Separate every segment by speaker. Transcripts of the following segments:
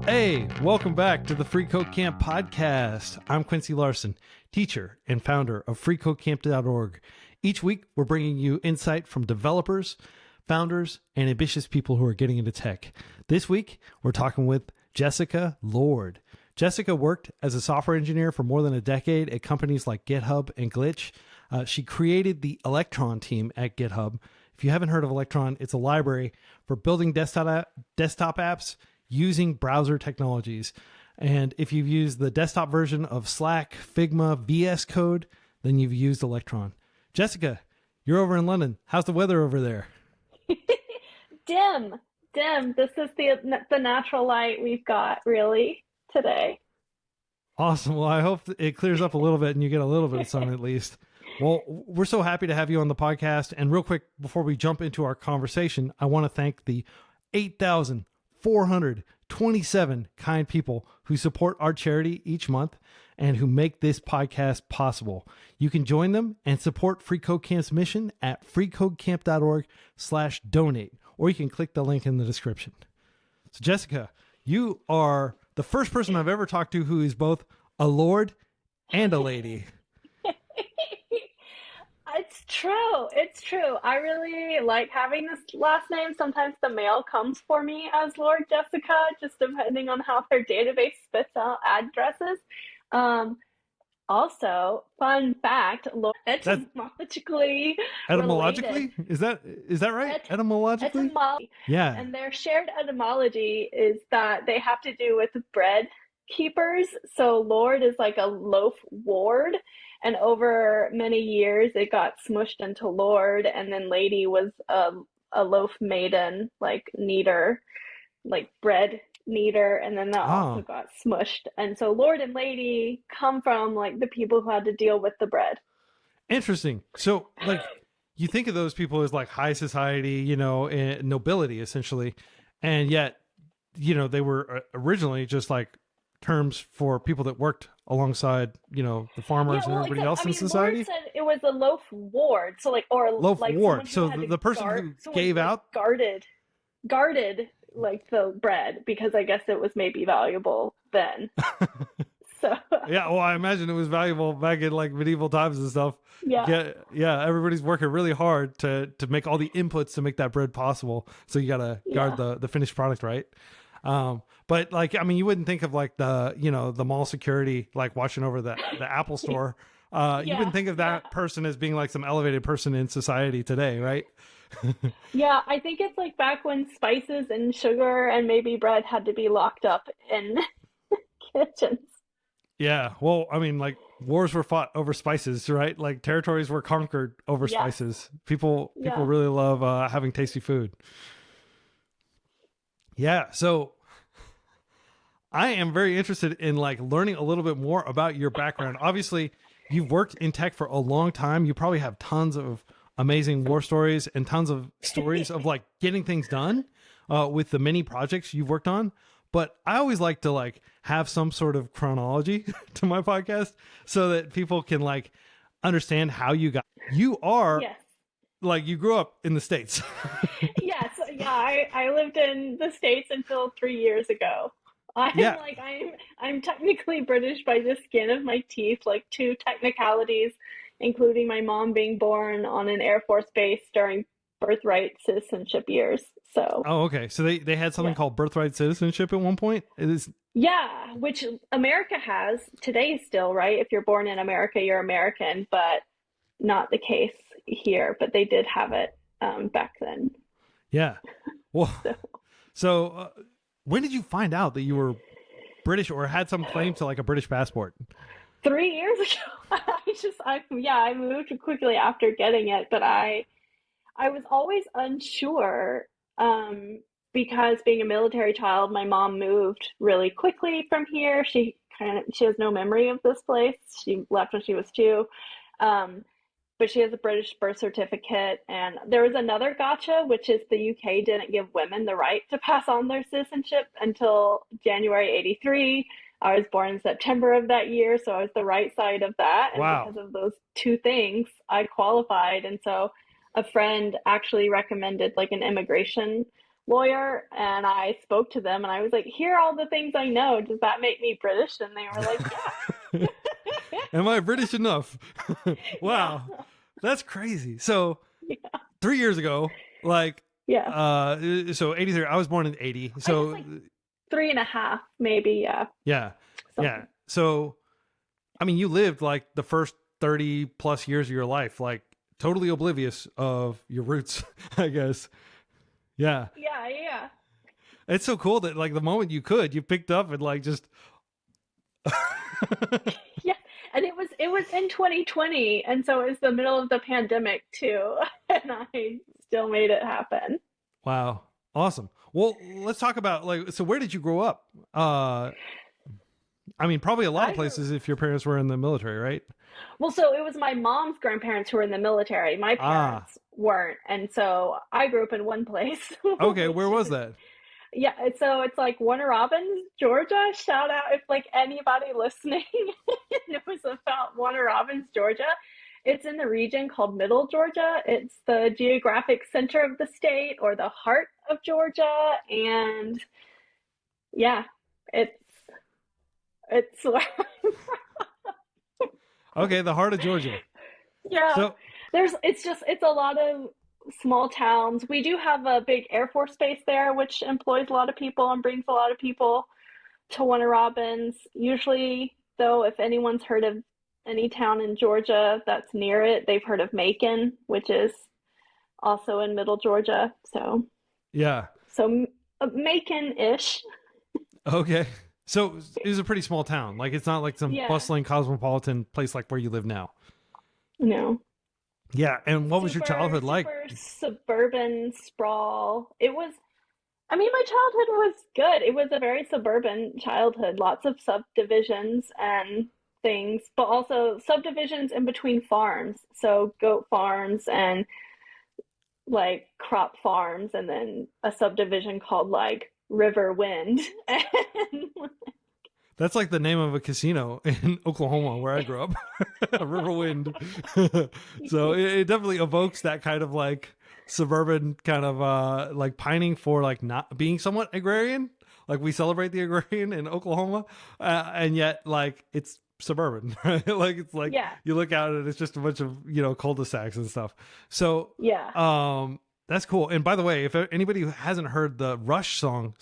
Speaker 1: Hey, welcome back to the FreeCodeCamp podcast. I'm Quincy Larson, teacher and founder of freeCodeCamp.org. Each week, we're bringing you insight from developers, founders, and ambitious people who are getting into tech. This week, we're talking with Jessica Lord. Jessica worked as a software engineer for more than a decade at companies like GitHub and Glitch. She created the Electron team at GitHub. If you haven't heard of Electron, it's a library for building desktop apps using browser technologies. And if you've used the desktop version of Slack, Figma, VS Code, then you've used Electron. Jessica, you're over in London. How's the weather over there?
Speaker 2: Dim. This is the natural light we've got really today.
Speaker 1: Awesome. Well, I hope it clears up a little bit and you get a little bit of sun at least. Well, we're so happy to have you on the podcast. And real quick, before we jump into our conversation, I want to thank the 8,427 kind people who support our charity each month and who make this podcast possible. You can join them and support FreeCodeCamp's mission at freeCodeCamp.org/donate, or you can click the link in the description. So Jessica, you are the first person I've ever talked to who is both a lord and a lady.
Speaker 2: It's true. I really like having this last name. Sometimes the mail comes for me as Lord Jessica, just depending on how their database spits out addresses. Also, fun fact, Lord, etymologically
Speaker 1: Etymologically? Is that right? Etymologically? Yeah.
Speaker 2: And their shared etymology is that they have to do with bread keepers. So Lord is like a loaf ward. And over many years, it got smushed into Lord, and then Lady was a loaf maiden, like kneader, like bread kneader, and then that also got smushed. And so Lord and Lady come from like the people who had to deal with the bread.
Speaker 1: Interesting. So like you think of those people as like high society, you know, and nobility essentially, and yet, you know, they were originally just like terms for people that worked alongside, you know, the farmers and everybody else in society.
Speaker 2: Lord said it was a loaf ward, so like
Speaker 1: loaf
Speaker 2: like
Speaker 1: ward. So the person who gave out
Speaker 2: guarded like the bread because I guess it was maybe valuable then. So
Speaker 1: yeah, well, I imagine it was valuable back in like medieval times and stuff.
Speaker 2: Yeah.
Speaker 1: Everybody's working really hard to make all the inputs to make that bread possible. So you gotta guard the finished product, right? But like, I mean, you wouldn't think of like the, you know, the mall security, like watching over the Apple store. You wouldn't think of that person as being like some elevated person in society today, right?
Speaker 2: Yeah, I think it's like back when spices and sugar and maybe bread had to be locked up in kitchens.
Speaker 1: Yeah. Well, I mean, like wars were fought over spices, right? Like territories were conquered over spices. People really love having tasty food. Yeah. So I am very interested in like learning a little bit more about your background. Obviously, you've worked in tech for a long time. You probably have tons of amazing war stories and tons of stories of like getting things done with the many projects you've worked on. But I always like to like have some sort of chronology to my podcast so that people can like understand how you are like you grew up in the States.
Speaker 2: Yes. Yeah. I lived in the States until 3 years ago. I'm technically British by the skin of my teeth, like two technicalities, including my mom being born on an Air Force base during birthright citizenship years. So
Speaker 1: okay. So they had something called birthright citizenship at one point?
Speaker 2: Which America has today still, right? If you're born in America, you're American, but not the case here. But they did have it back then.
Speaker 1: Yeah. Well, so when did you find out that you were British or had some claim to like a British passport?
Speaker 2: 3 years ago. I moved quickly after getting it, but I was always unsure because being a military child, my mom moved really quickly from here. She has no memory of this place. She left when she was 2. But she has a British birth certificate. And there was another gotcha, which is the UK didn't give women the right to pass on their citizenship until January 83. I was born in September of that year, so I was the right side of that. And because of those two things, I qualified. And so a friend actually recommended like an immigration lawyer, and I spoke to them and I was like, here are all the things I know. Does that make me British? And they were like, yeah.
Speaker 1: Am I British enough? Wow.
Speaker 2: Yeah.
Speaker 1: That's crazy. So
Speaker 2: Yeah.
Speaker 1: 3 years ago, like,
Speaker 2: Yeah.
Speaker 1: so 83, I was born in 80.
Speaker 2: I guess
Speaker 1: So
Speaker 2: like 3.5, maybe. Yeah.
Speaker 1: yeah.
Speaker 2: Something.
Speaker 1: Yeah. So, I mean, you lived like the first 30 plus years of your life, like totally oblivious of your roots, I guess. Yeah.
Speaker 2: Yeah. Yeah.
Speaker 1: It's so cool that like the moment you could, you picked up and like just.
Speaker 2: Yeah. And it was in 2020, and so it was the middle of the pandemic too, and I still made it happen.
Speaker 1: Wow. Awesome. Well, let's talk about like, so where did you grow up? I mean, probably a lot of
Speaker 2: I grew
Speaker 1: places if your parents were in the military, right?
Speaker 2: Well, so it was my mom's grandparents who were in the military. My
Speaker 1: Ah,
Speaker 2: parents weren't, and so I grew up in one place,
Speaker 1: okay. Where
Speaker 2: which
Speaker 1: was
Speaker 2: is
Speaker 1: that?
Speaker 2: yeah. So it's like Warner Robins, Georgia. Shout out if like anybody listening knows about Warner Robins, Georgia. It's in the region called Middle Georgia. It's the geographic center of the state or the heart of Georgia, and yeah, it's it's where
Speaker 1: Okay, the heart of Georgia.
Speaker 2: yeah.
Speaker 1: So,
Speaker 2: It's a lot of small towns. We do have a big Air Force base there, which employs a lot of people and brings a lot of people to Warner Robins. Usually, though, if anyone's heard of any town in Georgia that's near it, they've heard of Macon, which is also in Middle Georgia.
Speaker 1: yeah.
Speaker 2: So Macon-ish.
Speaker 1: Okay. So it was a pretty small town. Like it's not like some
Speaker 2: Yeah.
Speaker 1: bustling cosmopolitan place like where you live now.
Speaker 2: No.
Speaker 1: Yeah. And what was your childhood like?
Speaker 2: Super suburban sprawl. I mean, my childhood was good. It was a very suburban childhood, lots of subdivisions and things, but also subdivisions in between farms. So goat farms and like crop farms, and then a subdivision called like River Wind. And
Speaker 1: That's like the name of a casino in Oklahoma where I grew up, Riverwind. So it definitely evokes that kind of like suburban kind of like pining for like not being somewhat agrarian. Like we celebrate the agrarian in Oklahoma, and yet like it's suburban, right? Like it's like
Speaker 2: yeah,
Speaker 1: you look out and it's just a bunch of cul-de-sacs and stuff. So
Speaker 2: yeah.
Speaker 1: that's cool. And by the way, if anybody who hasn't heard the Rush song,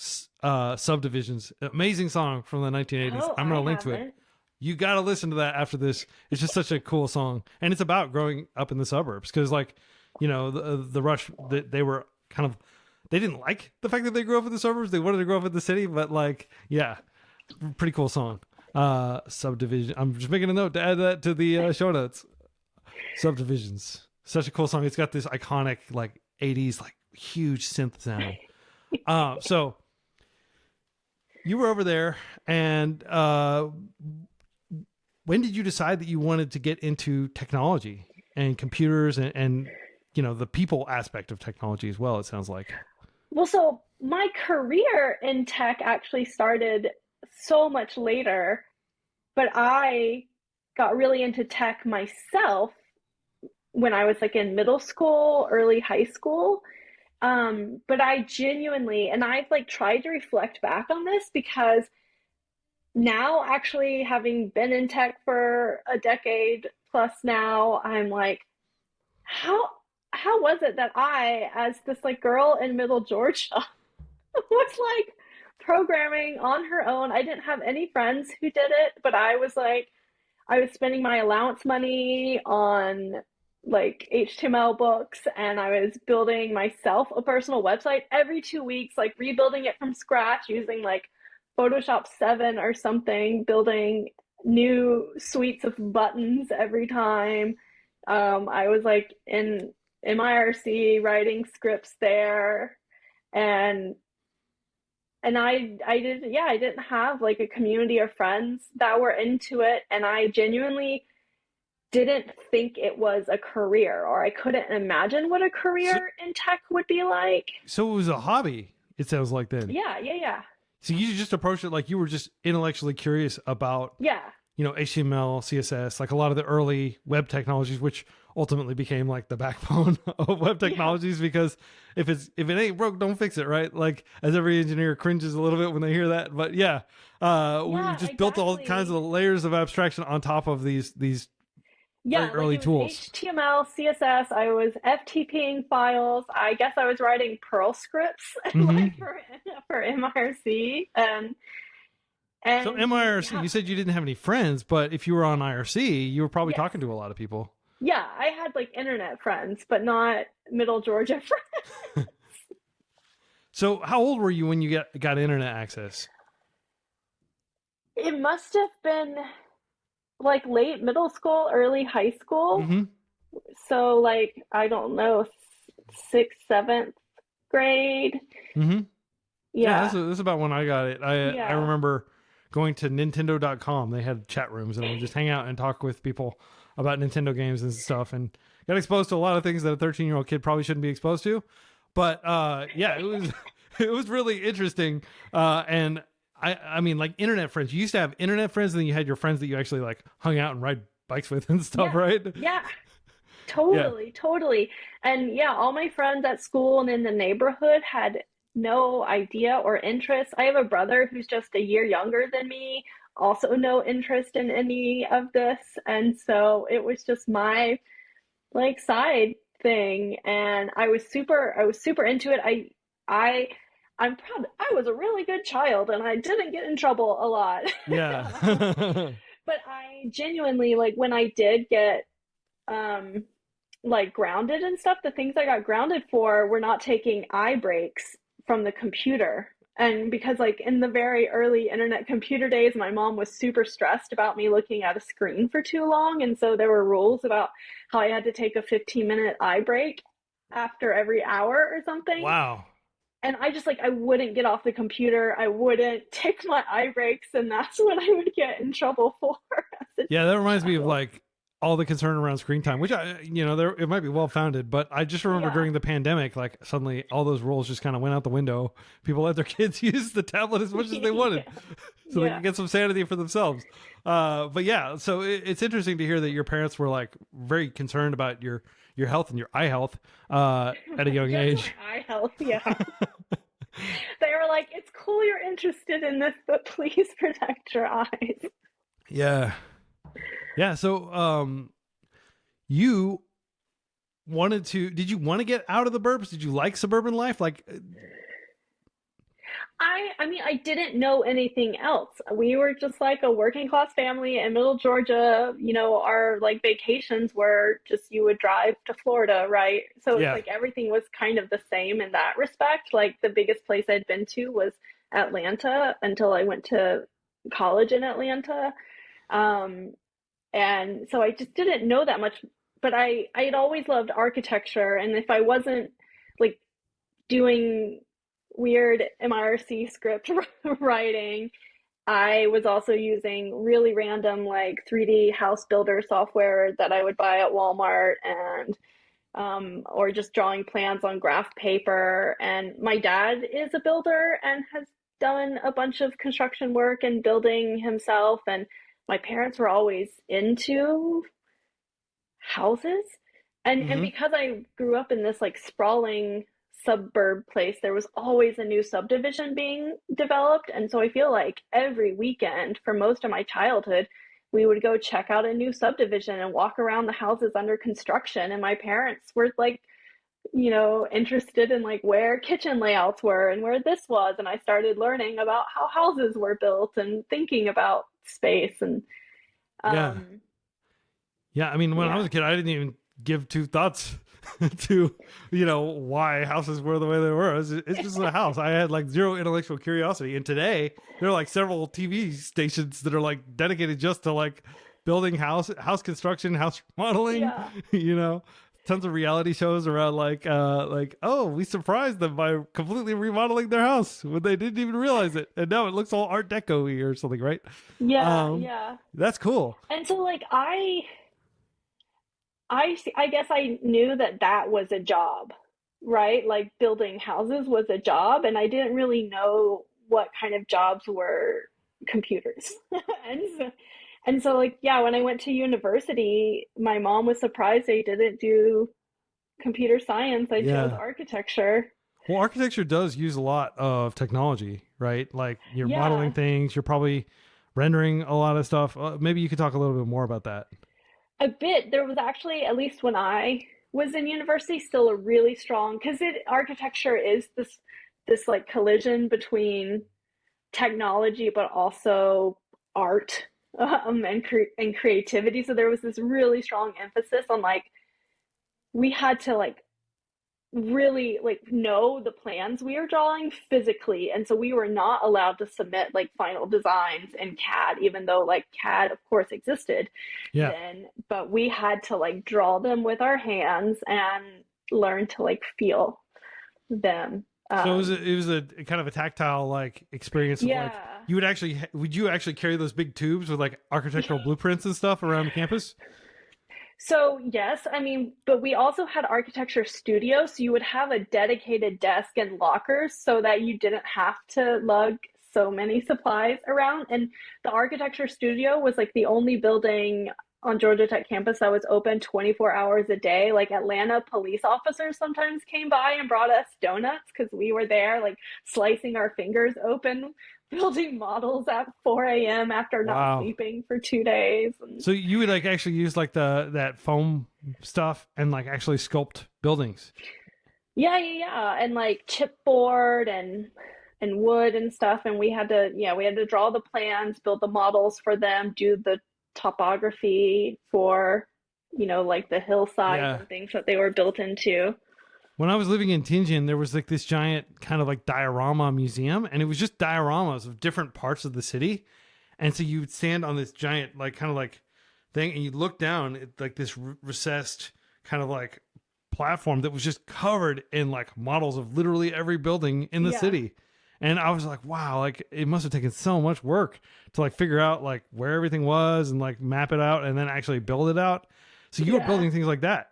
Speaker 1: Subdivisions, amazing song from the 1980s,
Speaker 2: Oh,
Speaker 1: I'm
Speaker 2: I
Speaker 1: going to link to it.
Speaker 2: haven't.
Speaker 1: You got to listen to that after this. It's just such a cool song. And it's about growing up in the suburbs because, like, the Rush, they were kind of, they didn't like the fact that they grew up in the suburbs. They wanted to grow up in the city, but, like, yeah, pretty cool song. Subdivision. I'm just making a note to add that to the show notes. Subdivisions. Such a cool song. It's got this iconic, like, 80s like huge synth sound. So you were over there, and when did you decide that you wanted to get into technology and computers and the people aspect of technology as well? It sounds like.
Speaker 2: Well, so my career in tech actually started so much later, but I got really into tech myself when I was like in middle school, early high school. But I genuinely, and I've like tried to reflect back on this because now, actually, having been in tech for a decade plus now, I'm like, how how was it that I, as this like girl in Middle Georgia, was like programming on her own? I didn't have any friends who did it, but I was spending my allowance money on like HTML books, and I was building myself a personal website every 2 weeks, like rebuilding it from scratch using like Photoshop 7 or something, building new suites of buttons every time. I was like in MIRC writing scripts there, and I didn't have like a community of friends that were into it, and I genuinely didn't think it was a career, or I couldn't imagine what a
Speaker 1: So,
Speaker 2: career in tech would be like.
Speaker 1: so it was a hobby. It sounds like then.
Speaker 2: Yeah, yeah, yeah.
Speaker 1: So you just approached it like you were just intellectually curious about
Speaker 2: Yeah.
Speaker 1: HTML, CSS, like a lot of the early web technologies, which ultimately became like the backbone of web
Speaker 2: Yeah.
Speaker 1: technologies, because if it ain't broke, don't fix it, right? Like, as every engineer cringes a little bit when they hear that. But yeah, we've
Speaker 2: Yeah,
Speaker 1: just built all kinds
Speaker 2: exactly.
Speaker 1: of layers of abstraction on top of these very
Speaker 2: Yeah, like
Speaker 1: early
Speaker 2: it was
Speaker 1: tools.
Speaker 2: HTML, CSS. I was FTPing files. I guess I was writing Perl scripts
Speaker 1: Hmm.
Speaker 2: like for MIRC.
Speaker 1: So
Speaker 2: And
Speaker 1: MIRC,
Speaker 2: yeah,
Speaker 1: you said you didn't have any friends, but if you were on IRC, you were probably
Speaker 2: yes.
Speaker 1: talking to a lot of people.
Speaker 2: Yeah, I had like internet friends, but not Middle Georgia friends.
Speaker 1: So how old were you when you got internet access?
Speaker 2: It must have been like late middle school, early high school.
Speaker 1: Hmm.
Speaker 2: So like I don't know, sixth, seventh grade.
Speaker 1: Hmm. Yeah,
Speaker 2: Yeah,
Speaker 1: that's about when I got it. I
Speaker 2: yeah,
Speaker 1: remember going to Nintendo.com. They had chat rooms, and I would just hang out and talk with people about Nintendo games and stuff, and got exposed to a lot of things that a 13-year-old kid probably shouldn't be exposed to. But yeah, it was it was really interesting. And I mean, like, internet friends. You used to have internet friends, and then you had your friends that you actually like hung out and ride bikes with and stuff,
Speaker 2: yeah,
Speaker 1: right?
Speaker 2: yeah.
Speaker 1: Yeah.
Speaker 2: Totally, totally. And yeah, all my friends at school and in the neighborhood had no idea or interest. I have a brother who's just a year younger than me, also no interest in any of this. And so it was just my like side thing. And I was super into it. I I'm proud. I was a really good child and I didn't get in trouble a lot.
Speaker 1: Yeah.
Speaker 2: But I genuinely like when I did get um like grounded and stuff, the things I got grounded for were not taking eye breaks from the computer. And because like in the very early internet computer days, my mom was super stressed about me looking at a screen for too long. And so there were rules about how I had to take a 15-minute eye break after every hour or something.
Speaker 1: Wow.
Speaker 2: And I just like I wouldn't get off the computer. I wouldn't take my eye breaks, and that's what I would get in trouble for as
Speaker 1: Yeah, that
Speaker 2: a
Speaker 1: reminds me of
Speaker 2: child.
Speaker 1: like all the concern around screen time, which there it might be well founded, but I just remember
Speaker 2: Yeah.
Speaker 1: during the pandemic, like suddenly all those rules just kind of went out the window. People let their kids use the tablet as much as they wanted,
Speaker 2: Yeah.
Speaker 1: so they
Speaker 2: Yeah.
Speaker 1: could get some sanity for themselves. But yeah, so it's interesting to hear that your parents were like very concerned about your health and your eye health at a young
Speaker 2: Just my
Speaker 1: age.
Speaker 2: eye health, yeah. They were like, it's cool you're interested in this, but please protect your eyes.
Speaker 1: Yeah, yeah. So you wanted to? Did you want to get out of the burbs? Did you like suburban life? Like,
Speaker 2: I mean, I didn't know anything else. We were just like a working class family in middle Georgia. You know, our like vacations were just you would drive to Florida, right? So it's
Speaker 1: yeah.
Speaker 2: like everything was kind of the same in that respect. Like the biggest place I'd been to was Atlanta until I went to college in Atlanta. Um, and so I just didn't know that much. But I had always loved architecture, and if I wasn't like doing weird MIRC script writing, I was also using really random like 3D house builder software that I would buy at Walmart and or just drawing plans on graph paper. And my dad is a builder and has done a bunch of construction work and building himself. And my parents were always into houses. And
Speaker 1: Hmm.
Speaker 2: because I grew up in this like sprawling suburb place, there was always a new subdivision being developed. And so I feel like every weekend for most of my childhood, we would go check out a new subdivision and walk around the houses under construction. And my parents were like, you know, interested in like where kitchen layouts were and where this was. And I started learning about how houses were built and thinking about space. And
Speaker 1: Yeah.
Speaker 2: um,
Speaker 1: Yeah, I mean, when I was
Speaker 2: yeah,
Speaker 1: a kid, I didn't even give two thoughts to, why houses were the way they were. It's just a house. I had like zero intellectual curiosity. And today, there are like several TV stations that are like dedicated just to like building house construction, house remodeling,
Speaker 2: yeah.
Speaker 1: you know, tons of reality shows around like, oh, we surprised them by completely remodeling their house when they didn't even realize it. And now it looks all Art Deco-y or something, right?
Speaker 2: Yeah,
Speaker 1: Um,
Speaker 2: yeah.
Speaker 1: that's cool.
Speaker 2: And so like I guess I knew that that was a job, right? Like building houses was a job and I didn't really know what kind of jobs were computers. And so, And so like, yeah, when I went to university, my mom was surprised I didn't do computer science. I chose
Speaker 1: Yeah.
Speaker 2: architecture.
Speaker 1: Well, architecture does use a lot of technology, right? Like you're modeling
Speaker 2: Yeah,
Speaker 1: things, you're probably rendering a lot of stuff. Maybe you could talk a little bit more about that.
Speaker 2: a bit. There was actually, at least when I was in university, still a really strong, because it architecture is this like collision between technology but also art, and creativity. So there was this really strong emphasis on like we had to like really like know the plans we were drawing physically, and so we were not allowed to submit like final designs in CAD, even though like CAD of course existed
Speaker 1: Yeah.
Speaker 2: then, but we had to like draw them with our hands and learn to like feel them.
Speaker 1: So it was a kind of a tactile like experience of like
Speaker 2: Yeah.
Speaker 1: you would you actually carry those big tubes with like architectural blueprints and stuff around the campus?
Speaker 2: So, yes, I mean, but we also had architecture studios. So you would have a dedicated desk and lockers so that you didn't have to lug so many supplies around. And the architecture studio was like the only building on Georgia Tech campus that was open 24 hours a day. Like Atlanta police officers sometimes came by and brought us donuts because we were there, like slicing our fingers open, building models at 4 a.m. after not
Speaker 1: Wow.
Speaker 2: sleeping for 2 days. And
Speaker 1: So you would like actually use like the that foam stuff and like actually sculpt buildings.
Speaker 2: yeah, yeah, yeah, and like chipboard and wood and stuff, and we had to draw the plans, build the models for them, do the topography for, like the hillsides
Speaker 1: Yeah.
Speaker 2: and things that they were built into.
Speaker 1: When I was living in Tianjin, there was like this giant kind of like diorama museum, and it was just dioramas of different parts of the city. And so you would stand on this giant, like kind of like thing, and you look down at like this recessed kind of like platform that was just covered in like models of literally every building in the
Speaker 2: Yeah,
Speaker 1: city. And I was like, wow, like it must have taken so much work to like figure out like where everything was and like map it out and then actually build it out. So you were
Speaker 2: yeah,
Speaker 1: building things like that.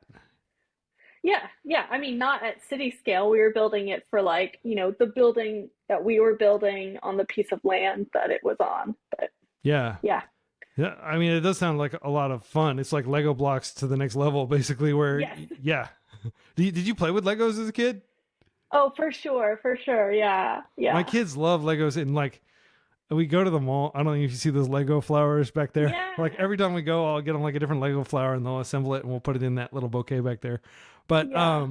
Speaker 2: yeah, yeah. I mean, not at city scale. We were building it for like, the building that we were building on the piece of land that it was on. But
Speaker 1: Yeah.
Speaker 2: yeah,
Speaker 1: Yeah, I mean, it does sound like a lot of fun. It's like Lego blocks to the next level, basically. Where,
Speaker 2: yes.
Speaker 1: yeah, did you play with Legos as a kid?
Speaker 2: Oh, for sure, for sure. Yeah,
Speaker 1: My
Speaker 2: yeah,
Speaker 1: kids love Legos, and like we go to the mall. I don't know if you see those Lego flowers back there. Like
Speaker 2: yeah,
Speaker 1: every time we go, I'll get them like a different Lego flower, and they'll assemble it, and we'll put it in that little bouquet back there. But
Speaker 2: yeah.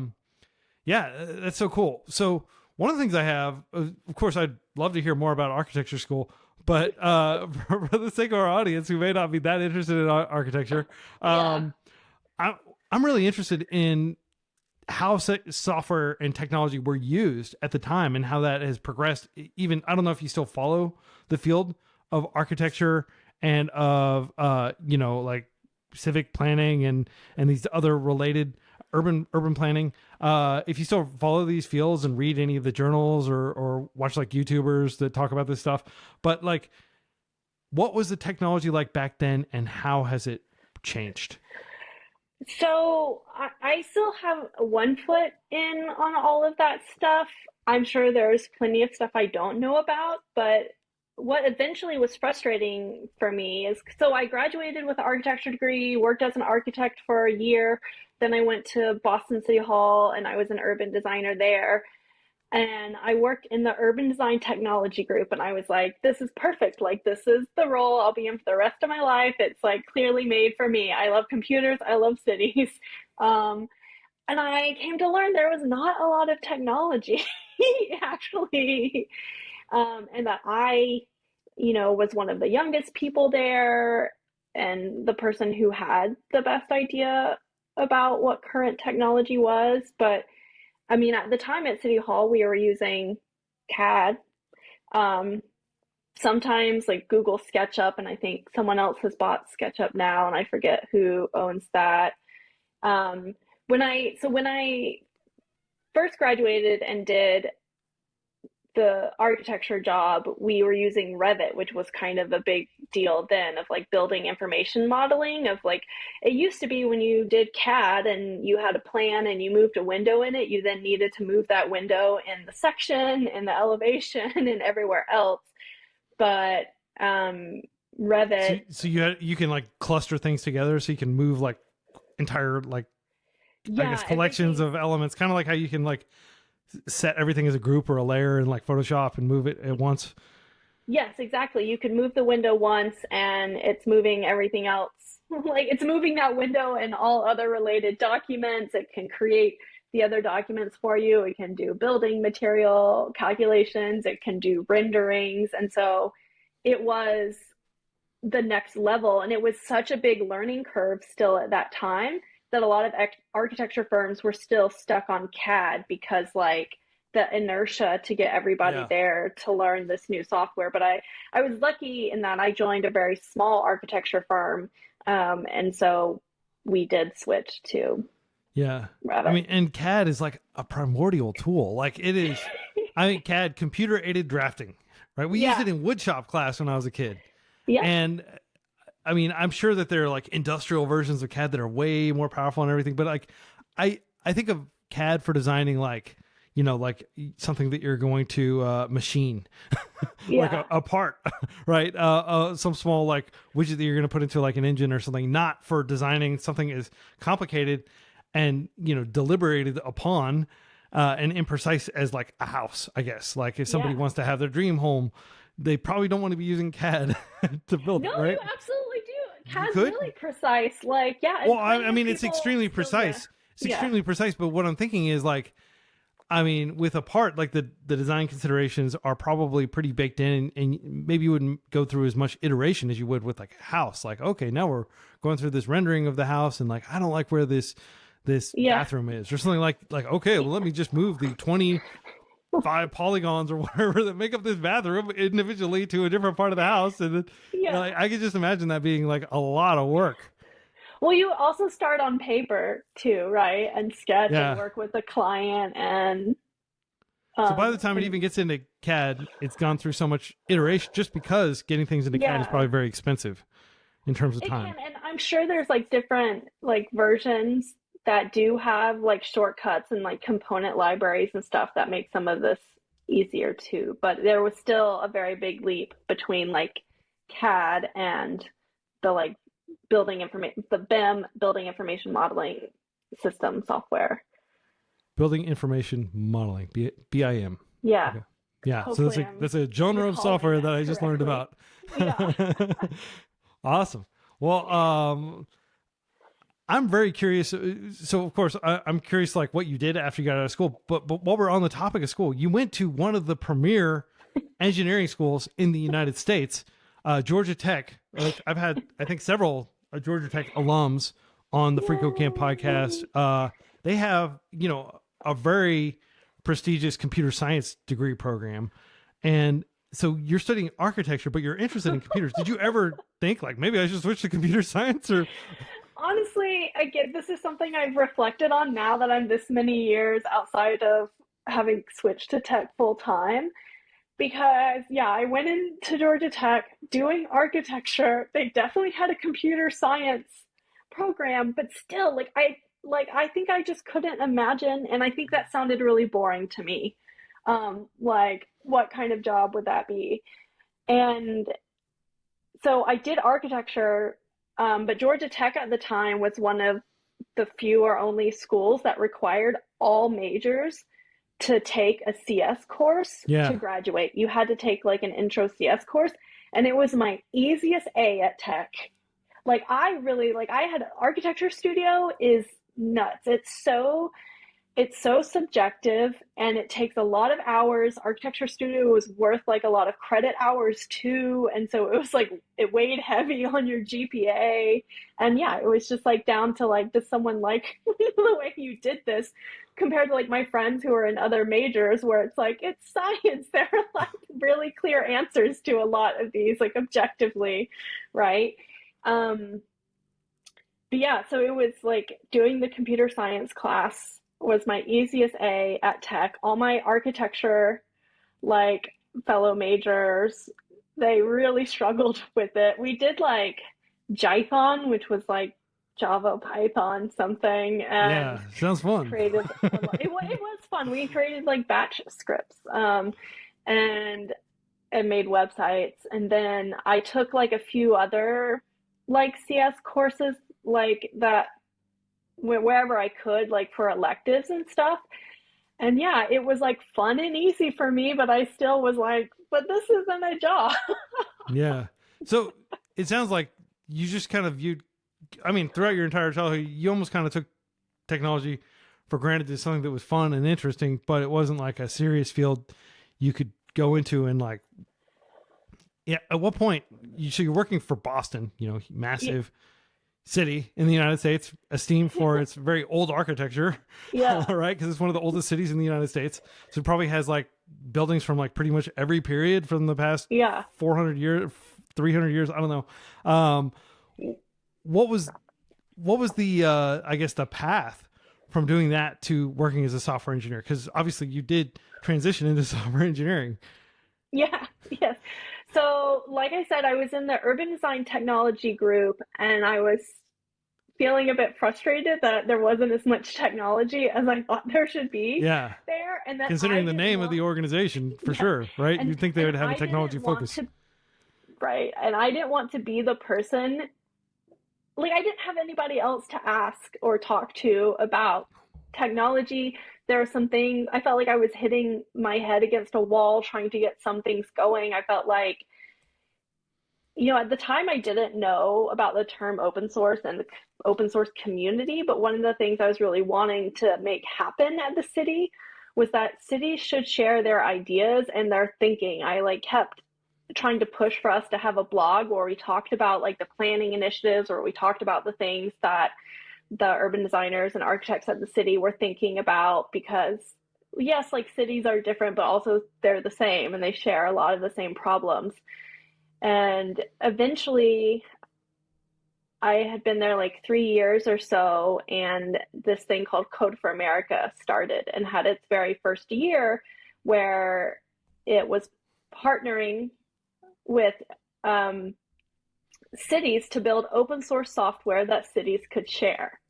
Speaker 1: yeah, that's so cool. So one of the things I have, of course, I'd love to hear more about architecture school, but for the sake of our audience who may not be that interested in architecture,
Speaker 2: Yeah.
Speaker 1: um, I'm really interested in how software and technology were used at the time and how that has progressed. Even I don't know if you still follow the field of architecture and of like civic planning and these other related urban planning. If you still follow these fields and read any of the journals or watch like YouTubers that talk about this stuff, but like, what was the technology like back then, and how has it changed?
Speaker 2: So I still have one foot in on all of that stuff. I'm sure there's plenty of stuff I don't know about, but what eventually was frustrating for me is so I graduated with an architecture degree, worked as an architect for a year. Then I went to Boston City Hall and I was an urban designer there. And I worked in the urban design technology group, and I was like, this is perfect. Like, this is the role I'll be in for the rest of my life. It's like clearly made for me. I love computers, I love cities. Um, and I came to learn there was not a lot of technology actually. And that I, was one of the youngest people there and the person who had the best idea about what current technology was. But I mean, at the time at City Hall, we were using CAD. Um, Sometimes like Google SketchUp, and I think someone else has bought SketchUp now, and I forget who owns that. Um, when I first graduated and did the architecture job, we were using Revit, which was kind of a big deal then of like building information modeling of like it used to be when you did CAD and you had a plan and you moved a window in it, you then needed to move that window in the section, in the elevation, and everywhere else. But Revit.
Speaker 1: So you can like cluster things together, so you can move like entire like I guess
Speaker 2: Yeah,
Speaker 1: collections
Speaker 2: everything.
Speaker 1: of elements, kind of like how you can like set everything as a group or a layer in like Photoshop and move it at once.
Speaker 2: Yes, exactly. You can move the window once and it's moving everything else. Like it's moving that window and all other related documents. It can create the other documents for you. It can do building material calculations. It can do renderings. And so it was the next level. And it was such a big learning curve still at that time that a lot of architecture firms were still stuck on CAD because, like, the inertia to get everybody
Speaker 1: Yeah.
Speaker 2: there to learn this new software. But I was lucky in that I joined a very small architecture firm. And so we did switch to
Speaker 1: Yeah. I
Speaker 2: Revit.
Speaker 1: mean, and CAD is like a primordial tool. Like it is, I think CAD, computer aided drafting, right? We used
Speaker 2: Yeah.
Speaker 1: it in woodshop class when I was a kid.
Speaker 2: Yep.
Speaker 1: And I mean, I'm sure that there are like industrial versions of CAD that are way more powerful and everything, but like I think of CAD for designing like, you know, like something that you're going to machine, like
Speaker 2: Yeah.
Speaker 1: a part, right? Some small like widget that you're going to put into like an engine or something, not for designing something as complicated and, you know, deliberated upon and imprecise as like a house, I guess. Like if somebody
Speaker 2: Yeah.
Speaker 1: wants to have their dream home, they probably don't want to be using CAD to build
Speaker 2: No,
Speaker 1: it,
Speaker 2: you
Speaker 1: right?
Speaker 2: absolutely do.
Speaker 1: You
Speaker 2: CAD's
Speaker 1: could.
Speaker 2: really precise. Like, yeah,
Speaker 1: Well,
Speaker 2: and
Speaker 1: I
Speaker 2: plenty of
Speaker 1: mean, it's
Speaker 2: people
Speaker 1: extremely
Speaker 2: still, yeah.
Speaker 1: precise. It's
Speaker 2: Yeah.
Speaker 1: extremely precise. But what I'm thinking is like, I mean, with a part, like the design considerations are probably pretty baked in, and maybe you wouldn't go through as much iteration as you would with like a house. Like, okay, now we're going through this rendering of the house, and like, I don't like where this
Speaker 2: Yeah.
Speaker 1: bathroom is, or something like okay, well, let me just move the 25 polygons or whatever that make up this bathroom individually to a different part of the house, and you know,
Speaker 2: Yeah.
Speaker 1: like, I could just imagine that being like a lot of work.
Speaker 2: Well, you also start on paper too, right? And sketch and
Speaker 1: Yeah.
Speaker 2: work with the client
Speaker 1: So by the time it even
Speaker 2: and
Speaker 1: gets into CAD, it's gone through so much iteration just because getting things into CAD is
Speaker 2: yeah,
Speaker 1: probably very expensive in terms of
Speaker 2: it can.
Speaker 1: time.
Speaker 2: And I'm sure there's like different like versions that do have like shortcuts and like component libraries and stuff that make some of this easier too. But there was still a very big leap between like CAD and the like building information, the BIM building information modeling system software.
Speaker 1: Building information modeling, BIM.
Speaker 2: Yeah.
Speaker 1: Okay. Yeah. So
Speaker 2: Hopefully I'm
Speaker 1: that's a genre of
Speaker 2: recalling
Speaker 1: software
Speaker 2: that
Speaker 1: that I just learned
Speaker 2: correctly.
Speaker 1: about.
Speaker 2: Yeah.
Speaker 1: Awesome. Well, I'm very curious. So, of course, I'm curious, like what you did after you got out of school. But while we're on the topic of school, you went to one of the premier engineering schools in the United States, Georgia Tech. Like I've had, I think, several Georgia Tech alums on the FreeCodeCamp podcast.
Speaker 2: Yay.
Speaker 1: They have, you know, a very prestigious computer science degree program, and so you're studying architecture, but you're interested in computers. Did you ever think like maybe I should switch to computer science or?
Speaker 2: Honestly, again, this is something I've reflected on now that I'm this many years outside of having switched to tech full time. Because, yeah, I went into Georgia Tech doing architecture. They definitely had a computer science program, but still, I think I just couldn't imagine, and I think that sounded really boring to me. Like, what kind of job would that be? And so I did architecture, but Georgia Tech at the time was one of the few or only schools that required all majors to take a CS course to
Speaker 1: Yeah.
Speaker 2: graduate. You had to take like an intro CS course, and it was my easiest A at Tech. Like I really like I had architecture studio is nuts. It's so subjective and it takes a lot of hours. Architecture studio was worth like a lot of credit hours too. And so it was like it weighed heavy on your GPA. And yeah, it was just like down to like, does someone like the way you did this compared to like my friends who are in other majors where it's like, it's science. There are like really clear answers to a lot of these, like objectively, right? Um, but yeah, so it was like doing the computer science class was my easiest A at Tech. All my architecture, like fellow majors, they really struggled with it. We did like Jython, which was like Java, Python, something, and
Speaker 1: Yeah. Sounds fun.
Speaker 2: created it was fun. We created like batch scripts. And and made websites. And then I took like a few other like CS courses like that wherever I could, like for electives and stuff. And yeah, it was like fun and easy for me, but I still was like, but this isn't a job.
Speaker 1: Yeah. So it sounds like you just kind of viewed, I mean, throughout your entire childhood, you almost kind of took technology for granted as something that was fun and interesting, but it wasn't like a serious field you could go into. And like, yeah, at what point so you're working for Boston, you know, massive city in the United States, esteemed for its very old architecture.
Speaker 2: Yeah.
Speaker 1: Right. Because it's one of the oldest cities in the United States. So it probably has like buildings from like pretty much every period from the past 400 years, 300 years. I don't know. What was the, I guess the path from doing that to working as a software engineer? Because obviously you did transition into software engineering.
Speaker 2: Yeah. Yes. So, like I said, I was in the urban design technology group, and I was feeling a bit frustrated that there wasn't as much technology as I thought there should be there. And that
Speaker 1: considering the name of the organization, for sure, right? You'd think they would have a technology focus.
Speaker 2: Right. And I didn't want to be the person, like, I didn't have anybody else to ask or talk to about technology. There were some things I felt like I was hitting my head against a wall trying to get some things going. I felt like, you know, at the time I didn't know about the term open source and the open source community, but one of the things I was really wanting to make happen at the city was that cities should share their ideas and their thinking. I like kept trying to push for us to have a blog where we talked about like the planning initiatives, or we talked about the things that the urban designers and architects at the city were thinking about, because yes, like cities are different, but also they're the same and they share a lot of the same problems. And eventually I had been there like 3 years or so, and this thing called Code for America started and had its very first year, where it was partnering with cities to build open source software that cities could share.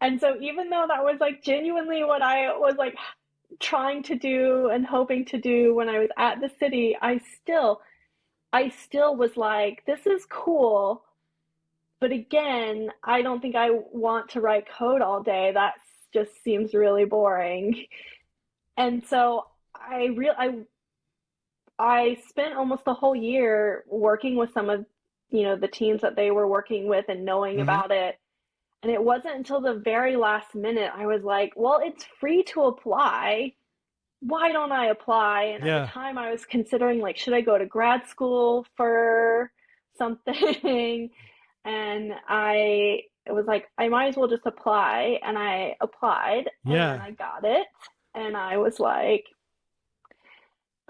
Speaker 2: And so even though that was like genuinely what I was like trying to do and hoping to do when I was at the city, I still was like, this is cool, but again, I don't think I want to write code all day. That just seems really boring. And so I spent almost the whole year working with some of, you know, the teams that they were working with and knowing about it. And it wasn't until the very last minute I was like, well, it's free to apply. Why don't I apply? And at the time I was considering like, should I go to grad school for something? And I was like, I might as well just apply. And I applied and then I got it. And I was like,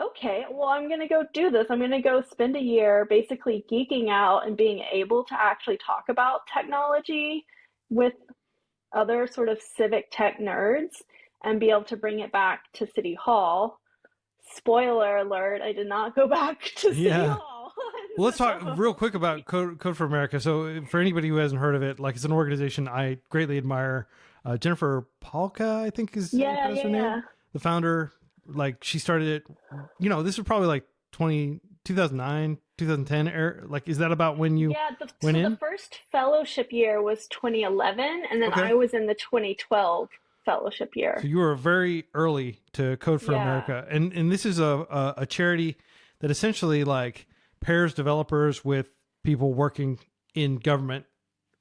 Speaker 2: okay, well, I'm going to go do this. I'm going to go spend a year basically geeking out and being able to actually talk about technology with other sort of civic tech nerds and be able to bring it back to City Hall. Spoiler alert, I did not go back to City Hall.
Speaker 1: Well, let's talk real quick about Code for America. So for anybody who hasn't heard of it, like, it's an organization I greatly admire. Jennifer Palka, I think is her name. The founder, like, she started it, you know, this was probably like 2009, 2010 era. Like, is that about when you went in?
Speaker 2: The first fellowship year was 2011, and then I was in the 2012 fellowship year.
Speaker 1: So you were very early to Code for America. And this is a charity that essentially like pairs developers with people working in government,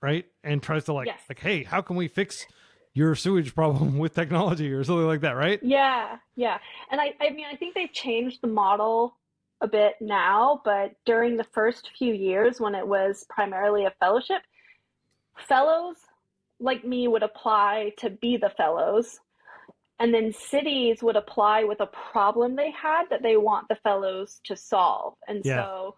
Speaker 1: right? And tries to like, hey, how can we fix your sewage problem with technology or something like that, right?
Speaker 2: Yeah. And I mean, I think they've changed the model a bit now, but during the first few years when it was primarily a fellowship, fellows like me would apply to be the fellows, and then cities would apply with a problem they had that they want the fellows to solve. And so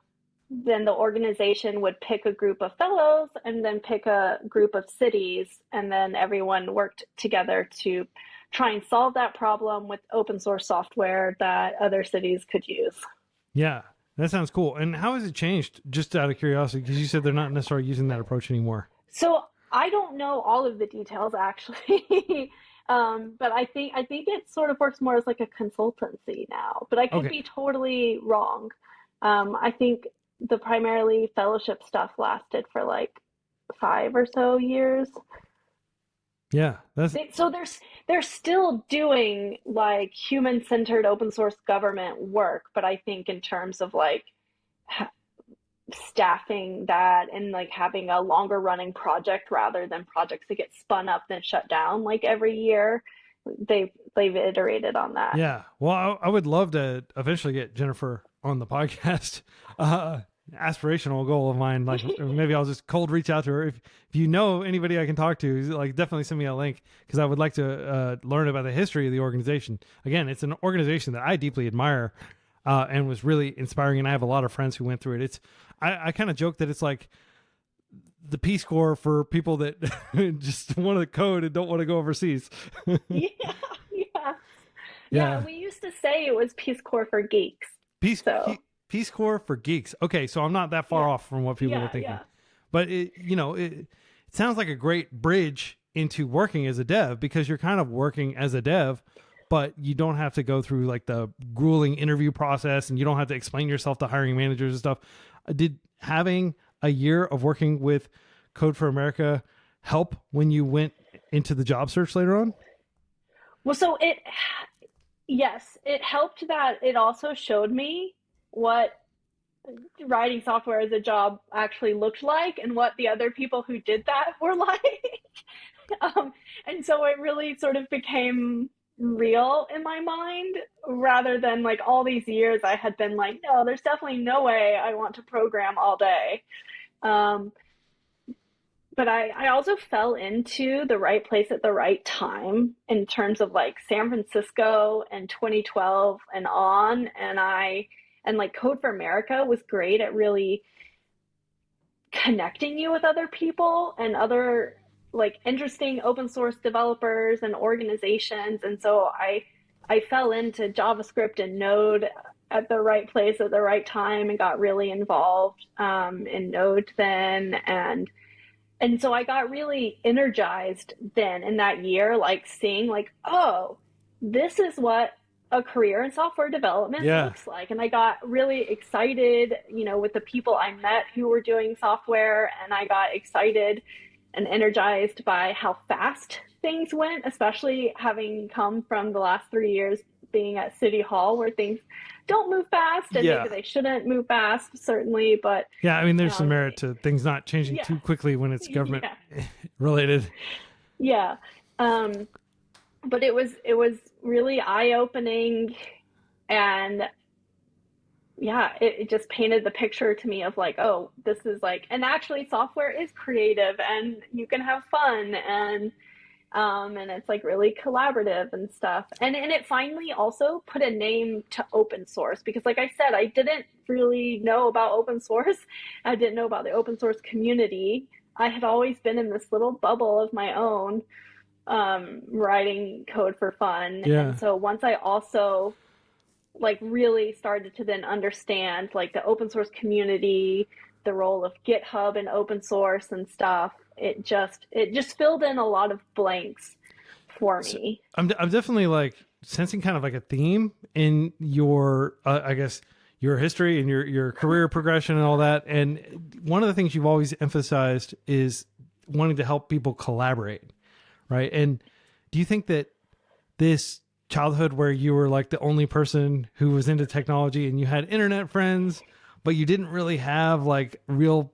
Speaker 2: then the organization would pick a group of fellows and then pick a group of cities, and then everyone worked together to try and solve that problem with open source software that other cities could use.
Speaker 1: Yeah, that sounds cool. And how has it changed, just out of curiosity? Because you said they're not necessarily using that approach anymore.
Speaker 2: So I don't know all of the details, actually. But I think it sort of works more as like a consultancy now, but I could
Speaker 1: Okay.
Speaker 2: be totally wrong. I think the primarily fellowship stuff lasted for like 5 or so years.
Speaker 1: Yeah. That's
Speaker 2: So they're still doing like human-centered open source government work, but I think in terms of like staffing that and like having a longer running project rather than projects that get spun up then shut down like every year, they've iterated on that.
Speaker 1: yeah. Well, I would love to eventually get Jennifer on the podcast. Uh, Aspirational goal of mine. Like maybe I'll just cold reach out to her. If you know anybody I can talk to, like definitely send me a link because I would like to learn about the history of the organization. Again, it's an organization that I deeply admire and was really inspiring. And I have a lot of friends who went through it. I kind of joke that it's like the Peace Corps for people that just want to code and don't want to go overseas.
Speaker 2: Yeah, yeah.
Speaker 1: Yeah.
Speaker 2: Yeah, we used to say it was Peace Corps for geeks.
Speaker 1: Peace
Speaker 2: So,
Speaker 1: Peace Corps for geeks. Okay, so I'm not that far
Speaker 2: yeah.
Speaker 1: off from what people were
Speaker 2: Yeah,
Speaker 1: thinking,
Speaker 2: yeah.
Speaker 1: but it sounds like a great bridge into working as a dev because you're kind of working as a dev, but you don't have to go through like the grueling interview process and you don't have to explain yourself to hiring managers and stuff. Did having a year of working with Code for America help when you went into the job search later on?
Speaker 2: Well, yes, it helped that it also showed me what writing software as a job actually looked like and what the other people who did that were like. And so it really sort of became real in my mind rather than like all these years I had been like, no, there's definitely no way I want to program all day. Um, but I also fell into the right place at the right time in terms of like San Francisco and 2012 and on. And like Code for America was great at really connecting you with other people and other like interesting open source developers and organizations. And so I fell into JavaScript and Node at the right place at the right time and got really involved in Node then. And so I got really energized then in that year, like seeing like, oh, this is what a career in software development
Speaker 1: Yeah.
Speaker 2: looks like. And I got really excited, with the people I met who were doing software, and I got excited and energized by how fast things went, especially having come from the last 3 years being at City Hall where things don't move fast and
Speaker 1: Yeah.
Speaker 2: maybe they shouldn't move fast, certainly, but
Speaker 1: Yeah, I mean, there's some merit to things not changing
Speaker 2: yeah.
Speaker 1: too quickly when it's government
Speaker 2: Yeah.
Speaker 1: related.
Speaker 2: Yeah. But it was really eye-opening, and yeah, it just painted the picture to me of like, oh, this is like, and actually software is creative and you can have fun, and it's like really collaborative and stuff. And it finally also put a name to open source because like I said, I didn't really know about open source. I didn't know about the open source community. I had always been in this little bubble of my own, writing code for fun.
Speaker 1: Yeah.
Speaker 2: And so once I also like really started to then understand like the open source community, the role of GitHub and open source and stuff, it just filled in a lot of blanks for me.
Speaker 1: I'm definitely like sensing kind of like a theme in your, I guess, your history and your career progression and all that. And one of the things you've always emphasized is wanting to help people collaborate, right? And do you think that this childhood where you were like the only person who was into technology and you had internet friends, but you didn't really have like real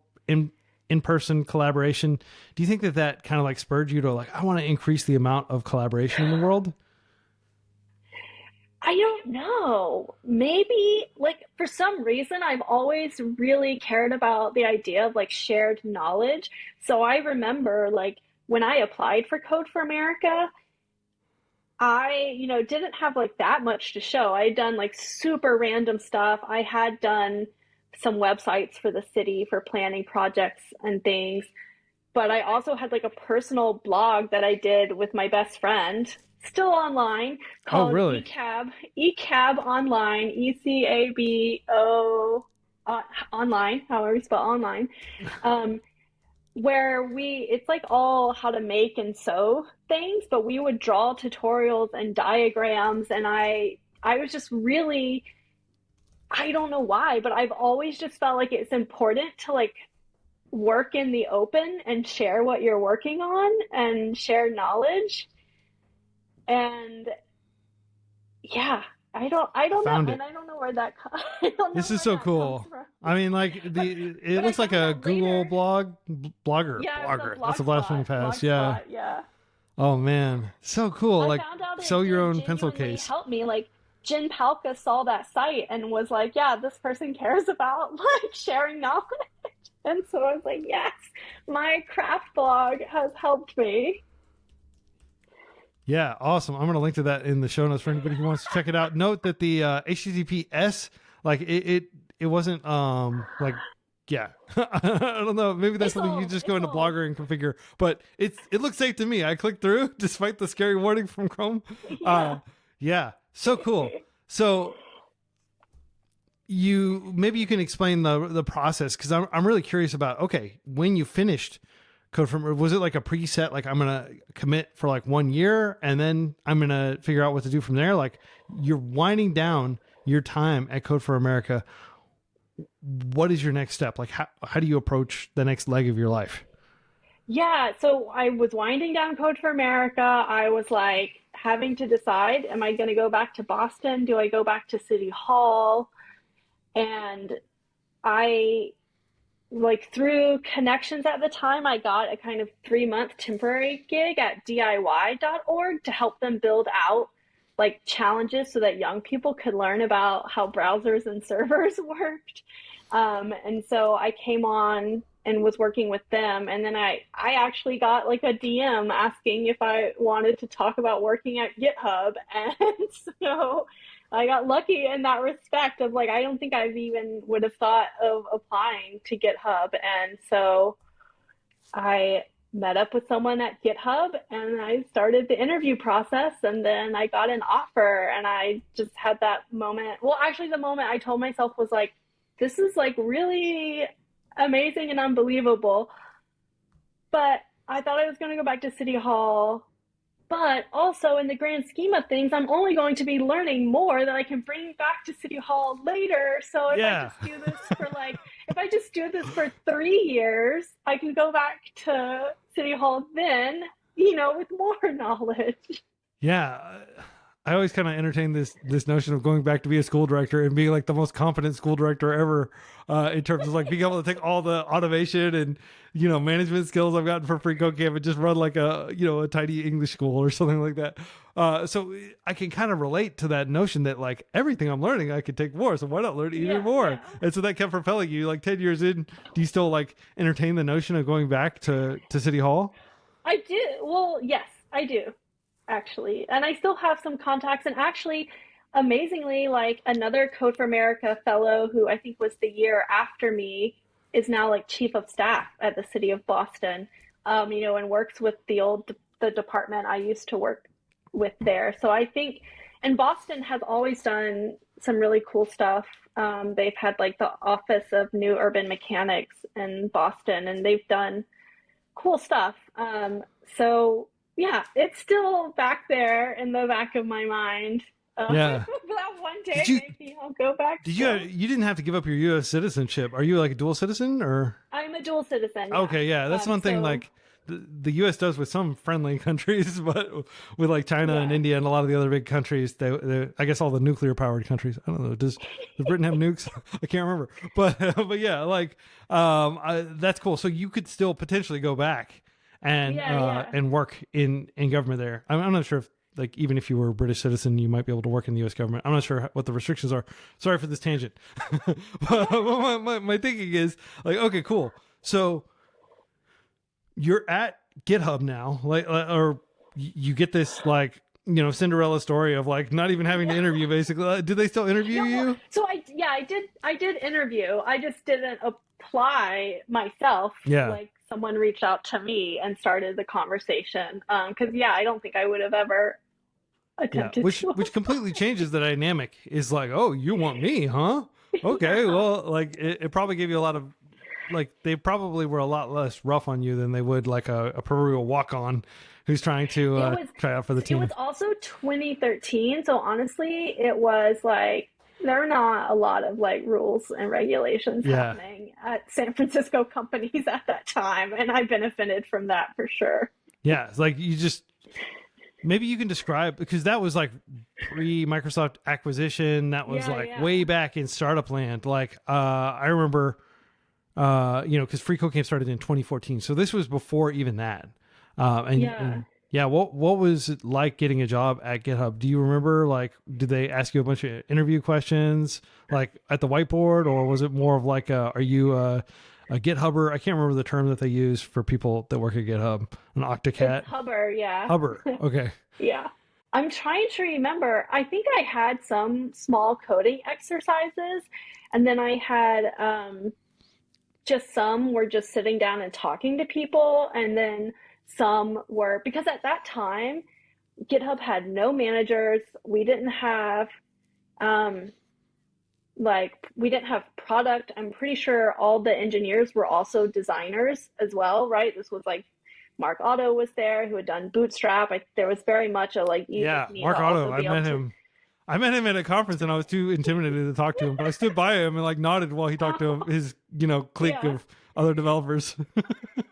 Speaker 1: in-person collaboration, do you think that kind of like spurred you to like, I want to increase the amount of collaboration in the world?
Speaker 2: I don't know. Maybe like for some reason I've always really cared about the idea of like shared knowledge. So I remember like when I applied for Code for America, I, didn't have like that much to show. I had done like super random stuff. I had done some websites for the city for planning projects and things, but I also had like a personal blog that I did with my best friend, still online,
Speaker 1: Oh,
Speaker 2: called
Speaker 1: really?
Speaker 2: eCab Online, ECABO online, however you spell online. where it's like all how to make and sew things, but we would draw tutorials and diagrams, and I was just really, I don't know why, but I've always just felt like it's important to like work in the open and share what you're working on and share knowledge. And yeah, I don't know,
Speaker 1: Found it.
Speaker 2: and I don't know where that I don't know
Speaker 1: This is
Speaker 2: where
Speaker 1: so
Speaker 2: that
Speaker 1: cool.
Speaker 2: comes from.
Speaker 1: I mean, like it
Speaker 2: But I
Speaker 1: looks like
Speaker 2: found
Speaker 1: a
Speaker 2: out
Speaker 1: Google
Speaker 2: later.
Speaker 1: blogger.
Speaker 2: Yeah, it was a
Speaker 1: That's the last one
Speaker 2: blogspot,
Speaker 1: I've passed. Yeah.
Speaker 2: yeah.
Speaker 1: Oh man, so cool.
Speaker 2: I
Speaker 1: Like
Speaker 2: found out
Speaker 1: sew
Speaker 2: it
Speaker 1: your
Speaker 2: did
Speaker 1: own pencil
Speaker 2: genuinely
Speaker 1: case.
Speaker 2: help me. Like Jen Palka saw that site and was like, "Yeah, this person cares about like sharing knowledge." And so I was like, "Yes, my craft blog has helped me."
Speaker 1: Yeah, awesome. I'm going to link to that in the show notes for anybody who wants to check it out. Note that the HTTPS, like it wasn't like yeah. I don't know. Maybe that's something you just go
Speaker 2: It's
Speaker 1: into
Speaker 2: old.
Speaker 1: Blogger and configure, but it looks safe to me. I clicked through despite the scary warning from Chrome.
Speaker 2: Yeah.
Speaker 1: Yeah, so cool. So maybe you can explain the process, because I'm really curious about, okay, when you finished Code From, was it like a preset, like I'm gonna commit for like 1 year and then I'm gonna figure out what to do from there? Like you're winding down your time at Code for America. What is your next step? Like how do you approach the next leg of your life?
Speaker 2: Yeah, so I was winding down Code for America. I was like having to decide, am I going to go back to Boston? Do I go back to City Hall? And I, like, through connections at the time, I got a kind of 3-month temporary gig at DIY.org to help them build out like challenges so that young people could learn about how browsers and servers worked. And so I came on and was working with them. And then I actually got like a DM asking if I wanted to talk about working at GitHub. And so I got lucky in that respect of like, I don't think I've even would have thought of applying to GitHub. And so I met up with someone at GitHub and I started the interview process, and then I got an offer, and I just had that moment. Well, actually the moment I told myself was like, this is like really amazing and unbelievable. But I thought I was going to go back to City Hall. But also, in the grand scheme of things, I'm only going to be learning more that I can bring back to City Hall later. So
Speaker 1: Yeah.
Speaker 2: if I just do this for 3 years, I can go back to City Hall then, with more knowledge.
Speaker 1: Yeah. I always kind of entertain this notion of going back to be a school director and being like the most competent school director ever, in terms of like being able to take all the automation and management skills I've gotten for freeCodeCamp and just run like a tiny English school or something like that. So I can kind of relate to that notion that like everything I'm learning I could take more, so why not learn even more?
Speaker 2: Yeah.
Speaker 1: And so that kept propelling you. Like 10 years in, do you still like entertain the notion of going back to City Hall?
Speaker 2: I do. Well, yes, I do, actually. And I still have some contacts. And actually, amazingly, like another Code for America fellow who I think was the year after me is now like chief of staff at the city of Boston, and works with the department I used to work with there. So I think, and Boston has always done some really cool stuff. They've had like the Office of New Urban Mechanics in Boston, and they've done cool stuff. So yeah, it's still back there in the back of my mind.
Speaker 1: Yeah.
Speaker 2: That one day maybe I'll go back.
Speaker 1: You didn't have to give up your U.S. citizenship. Are you like a dual citizen or?
Speaker 2: I'm a dual citizen. Yeah.
Speaker 1: Okay, yeah, that's one thing. Like the U.S. does with some friendly countries, but with like China and India and a lot of the other big countries, they I guess all the nuclear powered countries. I don't know. Does Britain have nukes? I can't remember. But yeah, like that's cool. So you could still potentially go back and work in government there. I'm not sure if like even if you were a British citizen, you might be able to work in the U.S. government. I'm not sure what the restrictions are. Sorry for this tangent. But my thinking is like, okay, cool. So you're at GitHub now, like, or you get this like Cinderella story of like not even having to interview. Basically, do they still interview you?
Speaker 2: So I did interview. I just didn't apply myself.
Speaker 1: Yeah.
Speaker 2: Like someone reached out to me and started the conversation. Because I don't think I would have ever attempted
Speaker 1: which completely changes the dynamic. Is like, oh, you want me, huh? Okay, well, like it probably gave you a lot of like they probably were a lot less rough on you than they would like a proverbial walk-on who's trying to try out for the
Speaker 2: It
Speaker 1: team.
Speaker 2: was also 2013, so honestly, it was like there were not a lot of like rules and regulations
Speaker 1: Yeah.
Speaker 2: happening at San Francisco companies at that time, and I benefited from that for sure.
Speaker 1: Yeah. It's like you just, maybe you can describe, because that was like pre-Microsoft acquisition. That was like way back in startup land. Like I remember, because FreeCodeCamp started in 2014. So this was before even that. And yeah, what was it like getting a job at GitHub? Do you remember, like, did they ask you a bunch of interview questions like at the whiteboard, or was it more of like, are you a GitHubber? I can't remember the term that they use for people that work at GitHub. An Octocat?
Speaker 2: It's Hubber, yeah.
Speaker 1: Hubber. Okay.
Speaker 2: Yeah. I'm trying to remember. I think I had some small coding exercises, and then I had just some were just sitting down and talking to people, and then some were, because at that time, GitHub had no managers. We didn't have we didn't have product. I'm pretty sure all the engineers were also designers as well, right? This was like Mark Otto was there, who had done Bootstrap. There was very much a like,
Speaker 1: Mark Otto. I met him. I met him at a conference, and I was too intimidated to talk to him, but I stood by him and like nodded while he talked to his clique of other developers.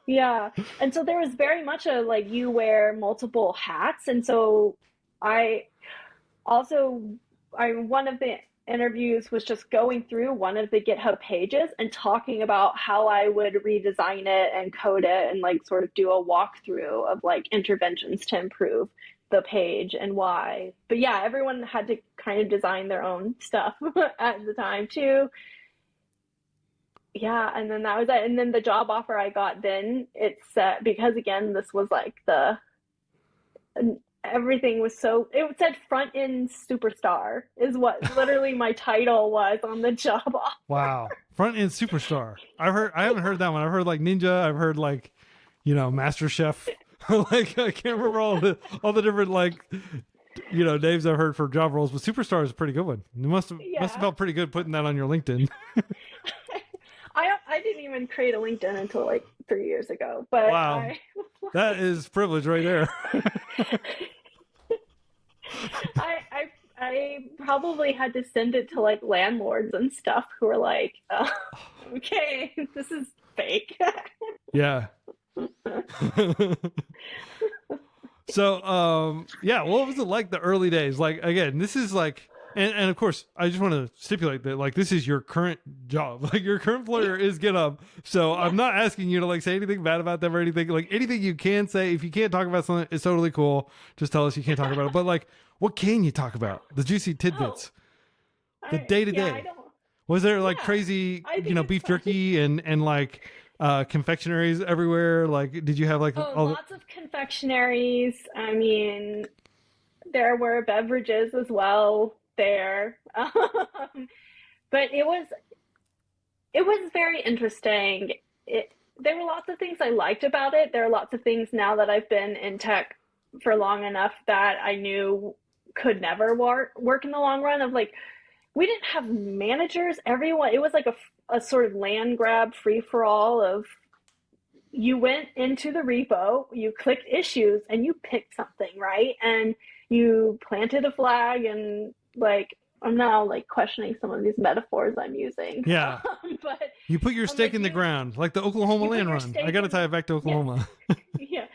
Speaker 2: Yeah, and so there was very much a like you wear multiple hats, and so one of the interviews was just going through one of the GitHub pages and talking about how I would redesign it and code it and like sort of do a walkthrough of like interventions to improve the page and why. But yeah, everyone had to kind of design their own stuff at the time too. Yeah, and then that was it. And then the job offer I got then, because again, this was like everything was it said front end superstar is what literally my title was on the job offer.
Speaker 1: Wow. Front end superstar. I haven't heard that one. I've heard like ninja. I've heard like, master chef. Like I can't remember all the different like, names I've heard for job roles, but superstar is a pretty good one. You must have felt pretty good putting that on your LinkedIn.
Speaker 2: I didn't even create a LinkedIn until like 3 years ago, but
Speaker 1: wow, that is privilege right there.
Speaker 2: I probably had to send it to like landlords and stuff who were like, okay, this is fake.
Speaker 1: Yeah. So, what was it like the early days? Like, again, this is like, and of course, I just want to stipulate that like this is your current job, like your current employer is GitHub. So I'm not asking you to like say anything bad about them or anything. Like anything you can say, if you can't talk about something, it's totally cool. Just tell us you can't talk about it. But like, what can you talk about? The juicy tidbits, the day to day. Was there like crazy, beef jerky and like confectionaries everywhere? Like, did you have like
Speaker 2: lots of confectionaries? I mean, there were beverages as well there, but it was very interesting. There were lots of things I liked about it. There are lots of things now that I've been in tech for long enough that I knew could never work in the long run. Of like, we didn't have managers. Everyone, it was like a sort of land grab free for all of, you went into the repo, you clicked issues, and you picked something, right? And you planted a flag, and like, I'm now like questioning some of these metaphors I'm using.
Speaker 1: Yeah.
Speaker 2: But
Speaker 1: you put your stake in the ground, like the Oklahoma land run. I got to tie it back to Oklahoma.
Speaker 2: Yes.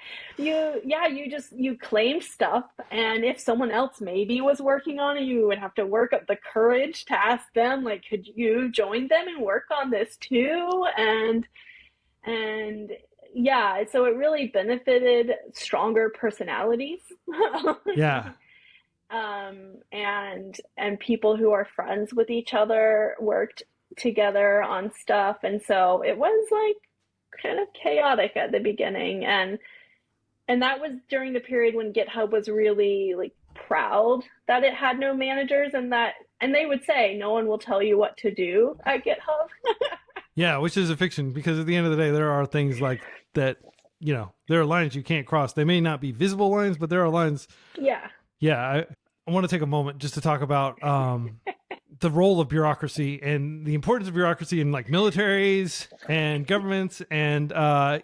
Speaker 2: You claim stuff, and if someone else maybe was working on it, you would have to work up the courage to ask them, like, could you join them and work on this too? And yeah, so it really benefited stronger personalities.
Speaker 1: Yeah.
Speaker 2: And people who are friends with each other worked together on stuff. And so it was like kind of chaotic at the beginning. And that was during the period when GitHub was really like proud that it had no managers, and they would say, no one will tell you what to do at GitHub.
Speaker 1: Yeah, which is a fiction, because at the end of the day, there are things like that, there are lines you can't cross. They may not be visible lines, but there are lines.
Speaker 2: Yeah.
Speaker 1: Yeah. I want to take a moment just to talk about, the role of bureaucracy and the importance of bureaucracy in like militaries and governments and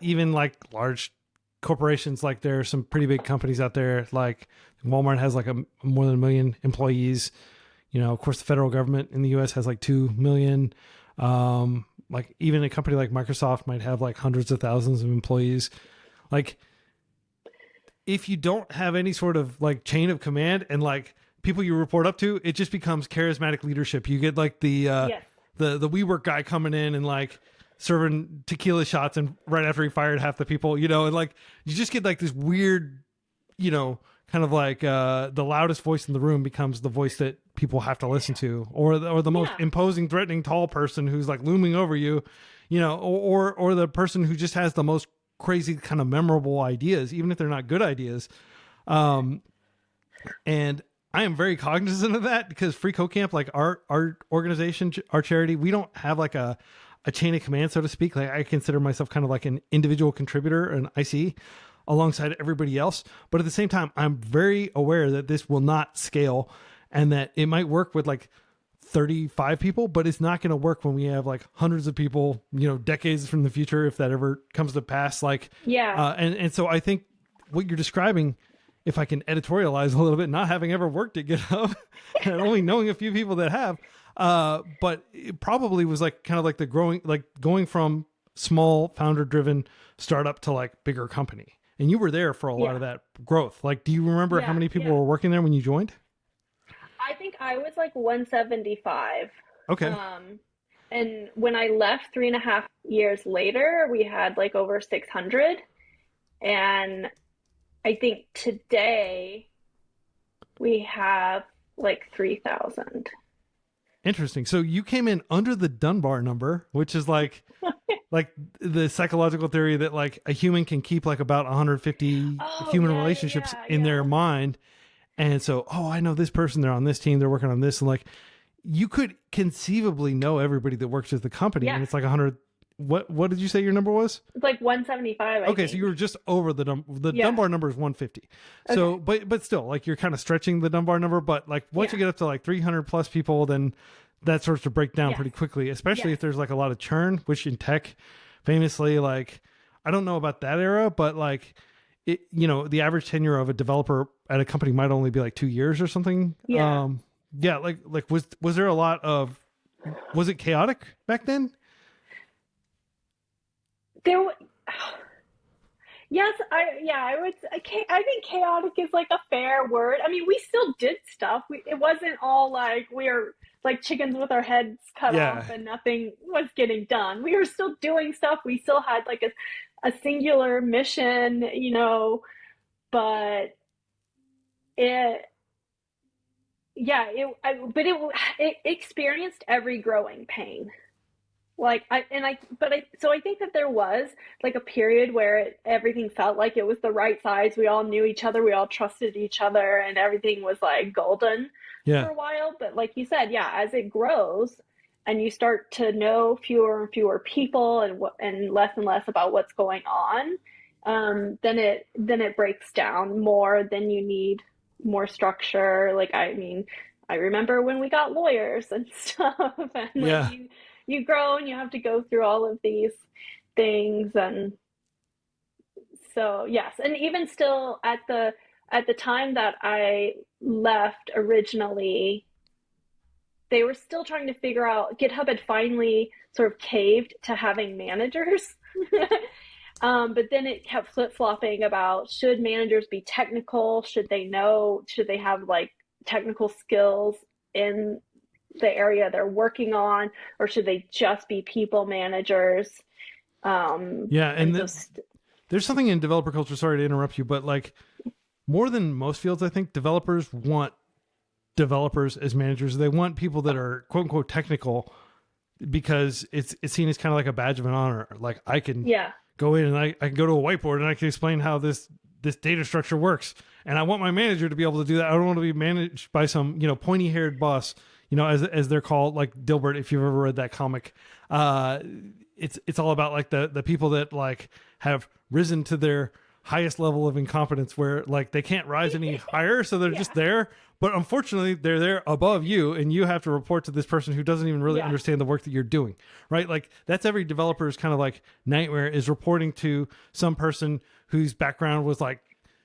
Speaker 1: even like large corporations. Like there are some pretty big companies out there. Like Walmart has like more than 1 million employees. You know, of course, the federal government in the U.S. has like 2 million. Like even a company like Microsoft might have like hundreds of thousands of employees. Like if you don't have any sort of like chain of command and like people you report up to, it just becomes charismatic leadership. You get like the WeWork guy coming in and like serving tequila shots and right after he fired half the people, you know, and like you just get like this weird, you know, kind of like the loudest voice in the room becomes the voice that people have to listen to, or the most imposing, threatening, tall person who's like looming over you, you know, or the person who just has the most crazy kind of memorable ideas, even if they're not good ideas. And I am very cognizant of that because FreeCodeCamp, like our organization, our charity, we don't have like a chain of command, so to speak. Like I consider myself kind of like an individual contributor, an IC, alongside everybody else. But at the same time, I'm very aware that this will not scale and that it might work with like 35 people, but it's not going to work when we have like hundreds of people, you know, decades from the future, if that ever comes to pass. Like, and so I think what you're describing, if I can editorialize a little bit, not having ever worked at GitHub and only knowing a few people that have, but it probably was like kind of like the growing, like going from small founder driven startup to like bigger company. And you were there for a lot of that growth. Like, do you remember how many people were working there when you joined?
Speaker 2: I think I was like 175.
Speaker 1: Okay.
Speaker 2: And when I left 3.5 years later, we had like over 600. And I think today we have like 3,000.
Speaker 1: Interesting. So you came in under the Dunbar number, which is like like the psychological theory that like a human can keep like about 150 human relationships in their mind. And so, I know this person, they're on this team, they're working on this. And like, you could conceivably know everybody that works at the company. And it's like 100. What did you say your number was?
Speaker 2: It's like 175.
Speaker 1: Okay. So you were just over the Dunbar number is 150. Okay. So, but still like you're kind of stretching the Dunbar number, but like once you get up to like 300 plus people, then that starts to break down pretty quickly, especially if there's like a lot of churn, which in tech famously, like, I don't know about that era, but like, it, you know, the average tenure of a developer at a company might only be like 2 years or something. Like was there a lot of, was it chaotic back then?
Speaker 2: Yes, I would. I think chaotic is like a fair word. I mean, we still did stuff. It wasn't all like we are like chickens with our heads cut off and nothing was getting done. We were still doing stuff. We still had like a singular mission, you know, but it experienced every growing pain. Like I think that there was like a period where everything felt like it was the right size. We all knew each other, we all trusted each other, and everything was like golden for a while. But like you said, as it grows and you start to know fewer and fewer people and less about what's going on, then it breaks down more. Then you need more structure. Like I mean, I remember when we got lawyers and stuff, and like you grow and you have to go through all of these things. And so, yes. And even still at the time that I left originally, they were still trying to figure out, GitHub had finally sort of caved to having managers. But then it kept flip-flopping about, should managers be technical? Should they have like technical skills in the area they're working on, or should they just be people managers?
Speaker 1: There's something in developer culture, sorry to interrupt you, but like more than most fields, I think developers want developers as managers. They want people that are quote unquote technical because it's seen as kind of like a badge of an honor. Like I can go in and I can go to a whiteboard and I can explain how this data structure works. And I want my manager to be able to do that. I don't want to be managed by some, you know, pointy haired boss, you know, as they're called, like Dilbert, if you've ever read that comic. It's all about like the people that like have risen to their highest level of incompetence where like they can't rise any higher, so they're
Speaker 2: Yeah.
Speaker 1: just there. But unfortunately, they're there above you, and you have to report to this person who doesn't even really
Speaker 2: Yeah.
Speaker 1: understand the work that you're doing, right? Like that's every developer's kind of like nightmare, is reporting to some person whose background was like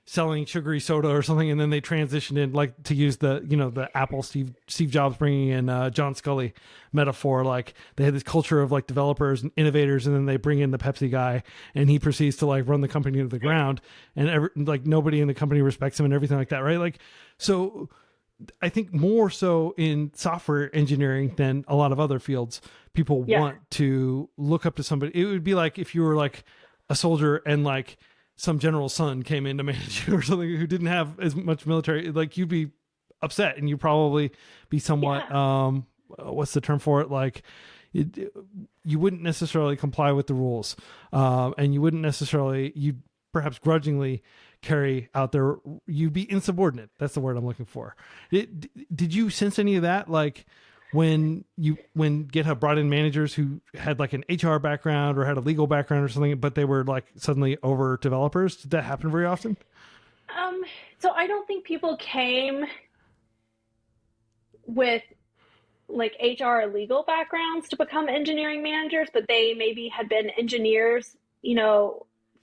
Speaker 1: selling sugary soda or something, and then they transitioned in, like, to use the, you know, the Apple Steve Jobs bringing in John Scully metaphor. Like they had this culture of like developers and innovators, and then they bring in the Pepsi guy, and he proceeds to like run the company to the ground, and like nobody in the company respects him and everything like that, right? Like, so I think more so in software engineering than a lot of other fields, people want to look up to somebody. It would be like if you were like a soldier and like some general's son came in to manage you or something who didn't have as much military, like you'd be upset, and you'd probably be somewhat, what's the term for it? Like you wouldn't necessarily comply with the rules. And you wouldn't necessarily, you'd perhaps grudgingly carry out their, you'd be insubordinate. That's the word I'm looking for. Did you sense any of that? Like when GitHub brought in managers who had like an HR background or had a legal background or something, but they were like suddenly over developers? Did that happen very often?
Speaker 2: So I don't think people came with like HR or legal backgrounds to become engineering managers, but they maybe had been engineers,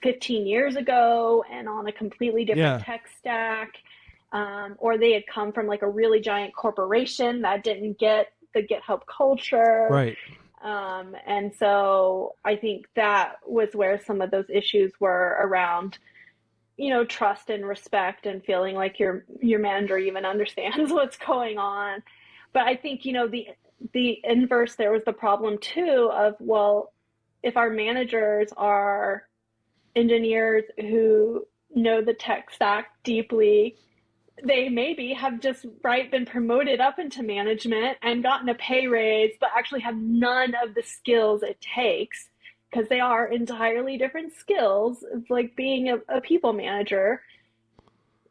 Speaker 2: 15 years ago and on a completely different tech stack. Or they had come from like a really giant corporation that didn't get the GitHub culture.
Speaker 1: Right.
Speaker 2: And so I think that was where some of those issues were around, trust and respect and feeling like your manager even understands what's going on. But I think, the inverse, there was the problem too of, well, if our managers are engineers who know the tech stack deeply, they maybe have just been promoted up into management and gotten a pay raise, but actually have none of the skills it takes, because they are entirely different skills, like being a people manager.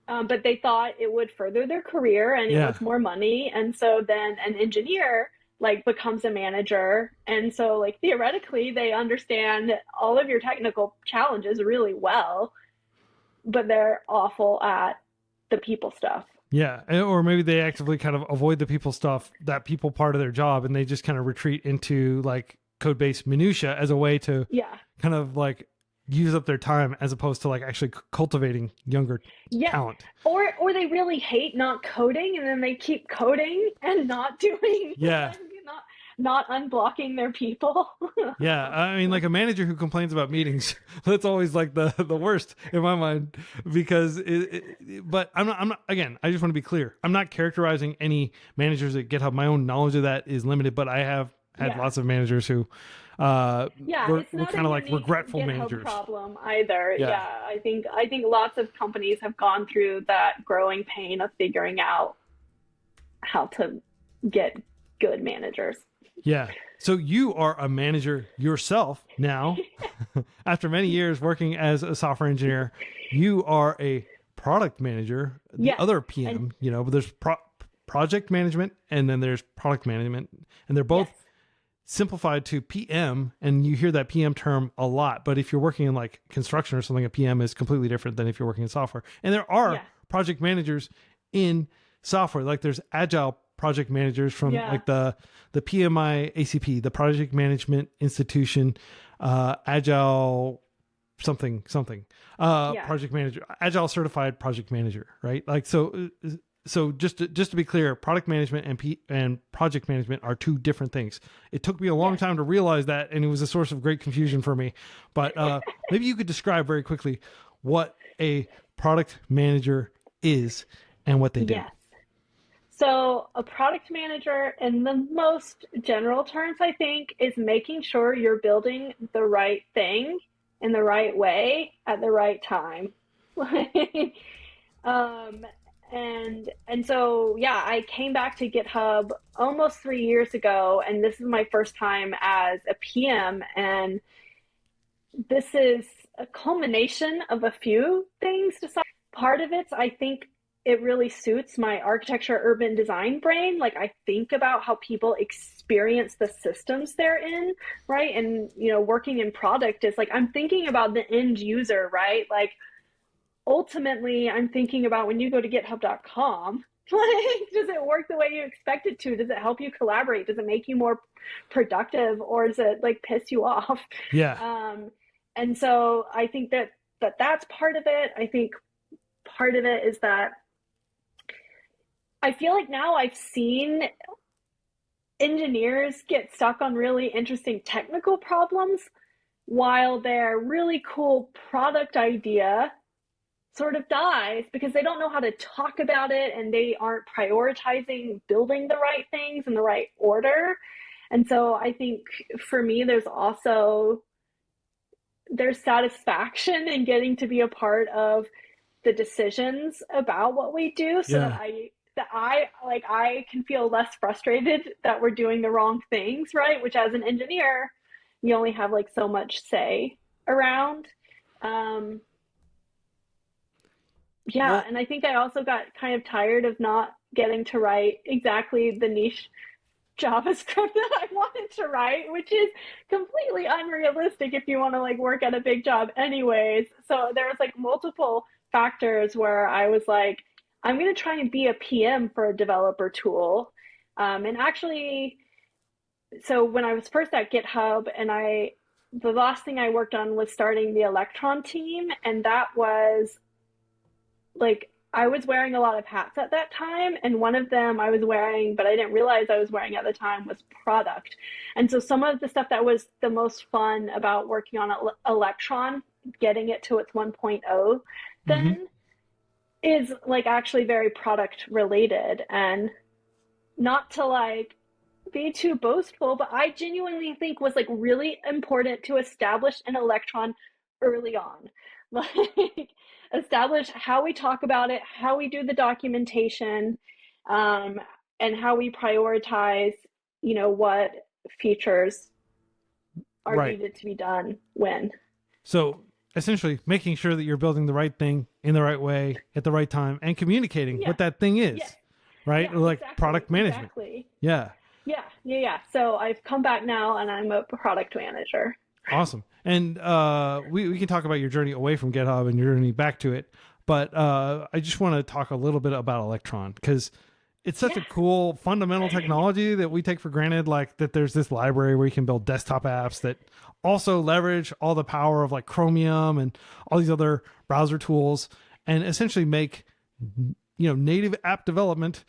Speaker 2: But they thought it would further their career and it was more money. And so then an engineer like becomes a manager. And so like theoretically, they understand all of your technical challenges really well, but they're awful at the people stuff.
Speaker 1: Yeah. Or maybe they actively kind of avoid the people stuff, that people part of their job, and they just kind of retreat into like code-based minutia as a way to kind of like use up their time, as opposed to like actually cultivating younger talent.
Speaker 2: Or they really hate not coding, and then they keep coding and not doing not unblocking their people.
Speaker 1: Yeah, I mean, like a manager who complains about meetings, that's always like the worst in my mind, because but I'm not, again, I just want to be clear. I'm not characterizing any managers at GitHub. My own knowledge of that is limited, but I have had lots of managers who were kind of like regretful
Speaker 2: GitHub
Speaker 1: managers.
Speaker 2: Problem either. I think lots of companies have gone through that growing pain of figuring out how to get good managers.
Speaker 1: Yeah. So you are a manager yourself now. After many years working as a software engineer, you are a product manager, the other PM, but there's project management and then there's product management, and they're both simplified to PM, and you hear that PM term a lot. But if you're working in like construction or something, a PM is completely different than if you're working in software. And there are project managers in software. Like there's agile project managers from like the PMI ACP, the Project Management Institution, agile something, project manager, agile certified project manager, right? Like, so just to be clear, product management and project management are two different things. It took me a long time to realize that, and it was a source of great confusion for me. But maybe you could describe very quickly what a product manager is and what they do.
Speaker 2: Yes. So a product manager, in the most general terms, I think, is making sure you're building the right thing in the right way at the right time. And so, I came back to GitHub almost 3 years ago, and this is my first time as a PM. And this is a culmination of a few things. Part of it's, I think, it really suits my architecture urban design brain. Like I think about how people experience the systems they're in, right? And, working in product is like, I'm thinking about the end user, right? Like ultimately, I'm thinking about when you go to github.com, like, does it work the way you expect it to? Does it help you collaborate? Does it make you more productive, or does it like piss you off?
Speaker 1: Yeah.
Speaker 2: And so I think that's part of it. I think part of it is that I feel like now I've seen engineers get stuck on really interesting technical problems while their really cool product idea sort of dies because they don't know how to talk about it and they aren't prioritizing building the right things in the right order. And so I think for me, there's satisfaction in getting to be a part of the decisions about what we do so
Speaker 1: Yeah.
Speaker 2: I can feel less frustrated that we're doing the wrong things, right? Which as an engineer, you only have like so much say around. Um, yeah,
Speaker 1: Well,
Speaker 2: and I think I also got kind of tired of not getting to write exactly the niche JavaScript that I wanted to write, which is completely unrealistic if you want to like work at a big job anyways. So there was like multiple factors where I was like, I'm going to try and be a PM for a developer tool. And actually, so when I was first at GitHub the last thing I worked on was starting the Electron team. And that was like I was wearing a lot of hats at that time, and one of them I was wearing, but I didn't realize I was wearing at the time, was product. And so some of the stuff that was the most fun about working on Electron, getting it to its 1.0
Speaker 1: mhm.
Speaker 2: then, is like actually very product related. And not to like be too boastful, but I genuinely think was like really important to establish an Electron early on. Like establish how we talk about it, how we do the documentation, um, and how we prioritize, what features are
Speaker 1: Right.
Speaker 2: needed to be done when.
Speaker 1: So essentially making sure that you're building the right thing in the right way at the right time and communicating
Speaker 2: Yeah,
Speaker 1: what that thing is,
Speaker 2: yes,
Speaker 1: right?
Speaker 2: yeah,
Speaker 1: Like
Speaker 2: exactly,
Speaker 1: product management.
Speaker 2: exactly.
Speaker 1: Yeah.
Speaker 2: Yeah, yeah, yeah. So I've come back now and I'm a product manager.
Speaker 1: Awesome. And we can talk about your journey away from GitHub and your journey back to it. But I just want to talk a little bit about Electron because it's such a
Speaker 2: Yeah,
Speaker 1: cool fundamental technology that we take for granted, like that there's this library where you can build desktop apps that also leverage all the power of like Chromium and all these other browser tools and essentially make native app development.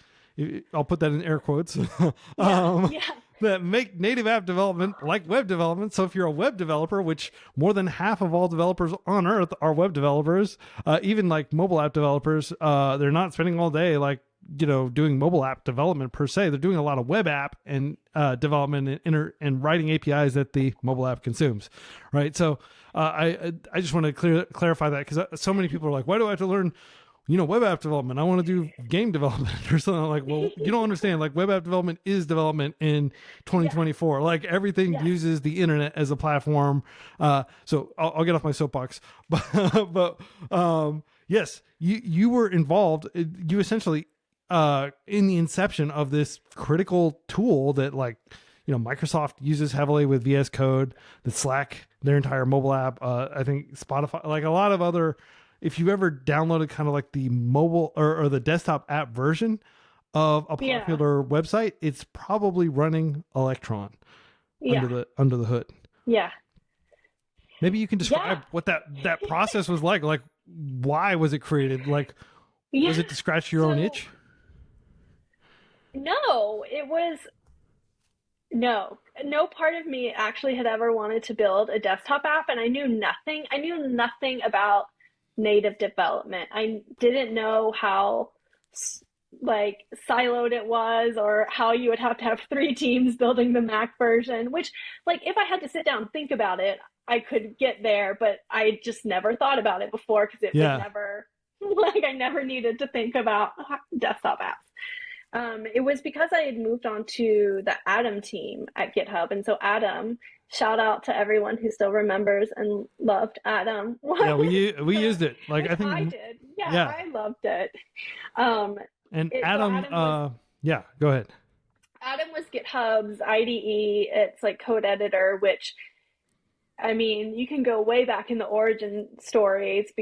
Speaker 1: I'll put that in air quotes.
Speaker 2: yeah,
Speaker 1: um,
Speaker 2: yeah,
Speaker 1: that make native app development like web development. So if you're a web developer, which more than half of all developers on earth are web developers, even like mobile app developers, they're not spending all day like doing mobile app development per se. They're doing a lot of web app and development and writing APIs that the mobile app consumes, right? So I just want to clarify that because so many people are like, why do I have to learn web app development? I want to do game development or something. Like, well, you don't understand. Like, web app development is development in
Speaker 2: yeah,
Speaker 1: 2024. Like, everything
Speaker 2: yes.
Speaker 1: uses the internet as a platform. So I'll get off my soapbox. But yes, you were involved. You essentially in the inception of this critical tool that like Microsoft uses heavily with VS Code, that Slack, their entire mobile app. I think Spotify, like a lot of other. If you ever downloaded kind of like the mobile or the desktop app version of a
Speaker 2: Yeah,
Speaker 1: popular website, it's probably running Electron
Speaker 2: yeah,
Speaker 1: under the hood.
Speaker 2: yeah,
Speaker 1: Maybe you can
Speaker 2: yeah,
Speaker 1: describe what that process was like. Like, why was it created? Like,
Speaker 2: yeah.
Speaker 1: was it to scratch your own
Speaker 2: So
Speaker 1: itch?
Speaker 2: no, it was no part of me actually had ever wanted to build a desktop app, and I knew nothing about native development. I didn't know how like siloed it was, or how you would have to have three teams building the Mac version, which like if I had to sit down and think about it, I could get there, but I just never thought about it before because it
Speaker 1: Yeah.
Speaker 2: never like I never needed to think about desktop apps. It was because I had moved on to the Atom team at GitHub. And so Atom, shout out to everyone who still remembers and loved Atom,
Speaker 1: Yeah,
Speaker 2: was
Speaker 1: we
Speaker 2: the,
Speaker 1: used it. Like,
Speaker 2: which
Speaker 1: I
Speaker 2: I
Speaker 1: think,
Speaker 2: did. Yeah,
Speaker 1: yeah.
Speaker 2: I loved it. Um,
Speaker 1: And
Speaker 2: so
Speaker 1: Adam, yeah, go ahead.
Speaker 2: Atom was GitHub's IDE. It's like code editor, which I mean, you can go way back in the origin stories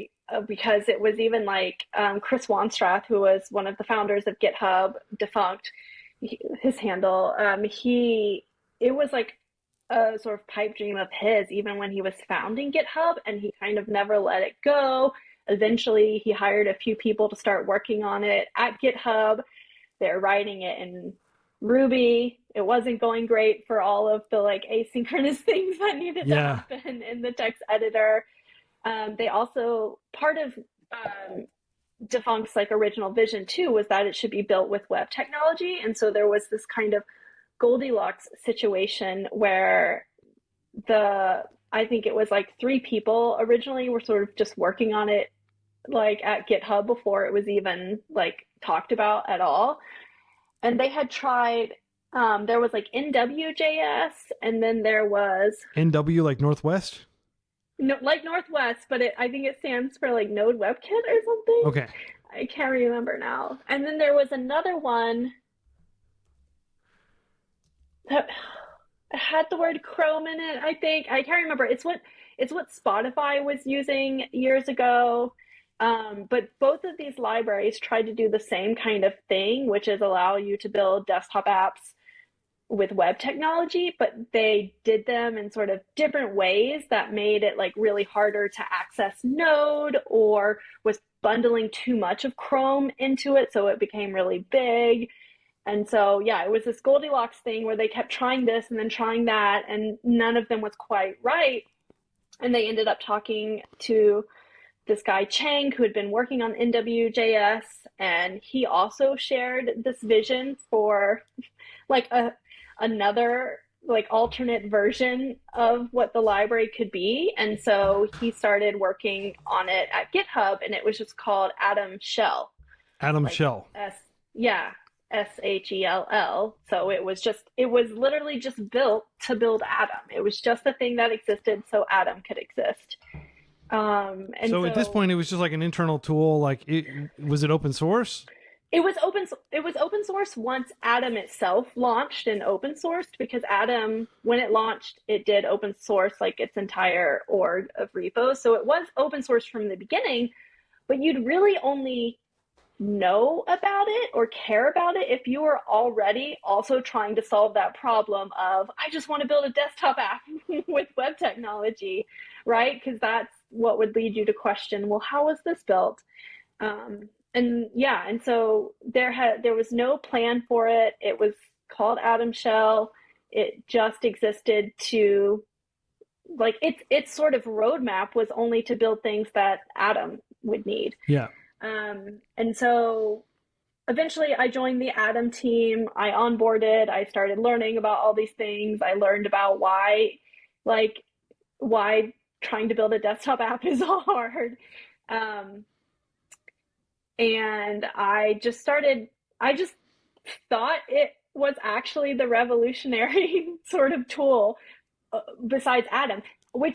Speaker 2: because it was even like Chris Wanstrath, who was one of the founders of GitHub, defunct, his handle. It was like a sort of pipe dream of his, even when he was founding GitHub, and he kind of never let it go. Eventually, he hired a few people to start working on it at GitHub. They're writing it in Ruby. It wasn't going great for all of the like asynchronous things that needed to happen in the text editor. They also, part of Defunct's like original vision too was that it should be built with web technology. And so there was this kind of Goldilocks situation where I think it was like 3 people originally were sort of just working on it like at GitHub before it was even like talked about at all. And they had tried, there was like NW.js, and then there was
Speaker 1: NW like Northwest?
Speaker 2: No, like Northwest, but I think it stands for like Node WebKit or something.
Speaker 1: Okay.
Speaker 2: I can't remember now. And then there was another one that had the word Chrome in it, I think. I can't remember. It's what Spotify was using years ago. But both of these libraries tried to do the same kind of thing, which is allow you to build desktop apps with web technology, but they did them in sort of different ways that made it like really harder to access Node, or was bundling too much of Chrome into it, so it became really big. And so, yeah, it was this Goldilocks thing where they kept trying this and then trying that, and none of them was quite right. And they ended up talking to this guy Chang, who had been working on NW.js, and he also shared this vision for like another like alternate version of what the library could be. And so he started working on it at GitHub, and it was just called Atom Shell.
Speaker 1: Atom Shell.
Speaker 2: SHELL. So it was literally just built to build Atom. It was just a thing that existed so Atom could exist. And
Speaker 1: so at this point, it was just like an internal tool. Like, was it open source?
Speaker 2: It was open source once Atom itself launched and open sourced, because Atom, when it launched, it did open source like its entire org of repos. So it was open source from the beginning, but you'd really only know about it or care about it if you were already also trying to solve that problem of, I just want to build a desktop app with web technology, right? Because that's what would lead you to question, well, how was this built? And so there was no plan for it. It was called Atom Shell. It just existed to, like, its sort of roadmap was only to build things that Atom would need.
Speaker 1: Yeah.
Speaker 2: And so eventually I joined the Atom team. I onboarded. I started learning about all these things. I learned about why trying to build a desktop app is hard. And I just thought it was actually the revolutionary sort of tool besides Atom,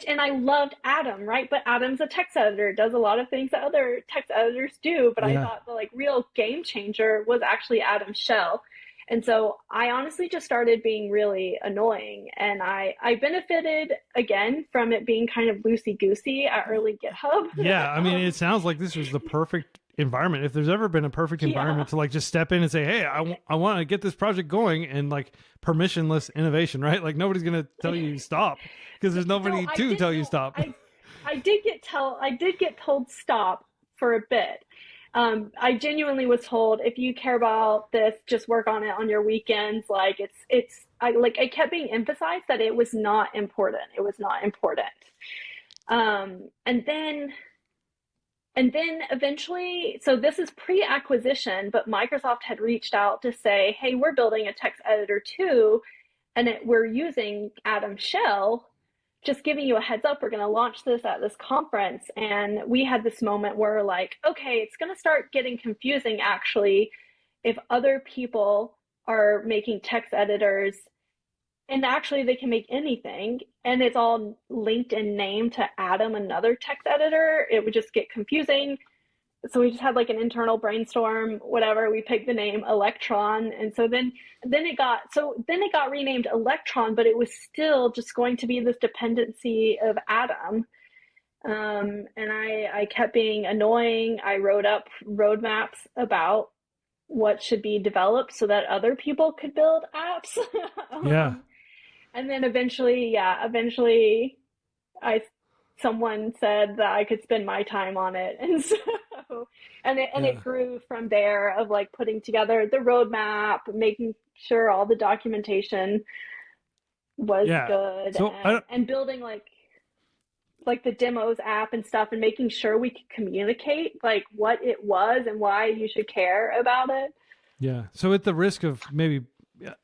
Speaker 2: and I loved Atom, right? But Atom's a text editor. It does a lot of things that other text editors do. But I thought the like real game changer was actually Atom Shell. And so I honestly just started being really annoying, and I benefited again from it being kind of loosey-goosey at early GitHub.
Speaker 1: Yeah, I mean, it sounds like this was the perfect environment. If there's ever been a perfect environment to like just step in and say, hey, I want to get this project going, and like permissionless innovation, right? Like nobody's going to tell you stop because there's nobody to tell you stop.
Speaker 2: I did get told stop for a bit. I genuinely was told, if you care about this, just work on it on your weekends. Like it kept being emphasized that it was not important. It was not important. And then eventually, so this is pre-acquisition, but Microsoft had reached out to say, hey, we're building a text editor too, and we're using Atom Shell. Just giving you a heads up, we're going to launch this at this conference. And we had this moment where we're like, okay, it's going to start getting confusing actually if other people are making text editors and actually they can make anything and it's all linked in name to Atom, another text editor. It would just get confusing. so we just had like an internal brainstorm, whatever. We picked the name Electron, and then it got renamed Electron, but it was still just going to be this dependency of Atom. And I kept being annoying. I wrote up roadmaps about what should be developed so that other people could build apps.
Speaker 1: Yeah.
Speaker 2: And then eventually, I someone said that I could spend my time on it, and so it grew from there of like putting together the roadmap, making sure all the documentation was good,
Speaker 1: So
Speaker 2: and building like the demos app and stuff, and making sure we could communicate like what it was and why you should care about it.
Speaker 1: Yeah. So at the risk of maybe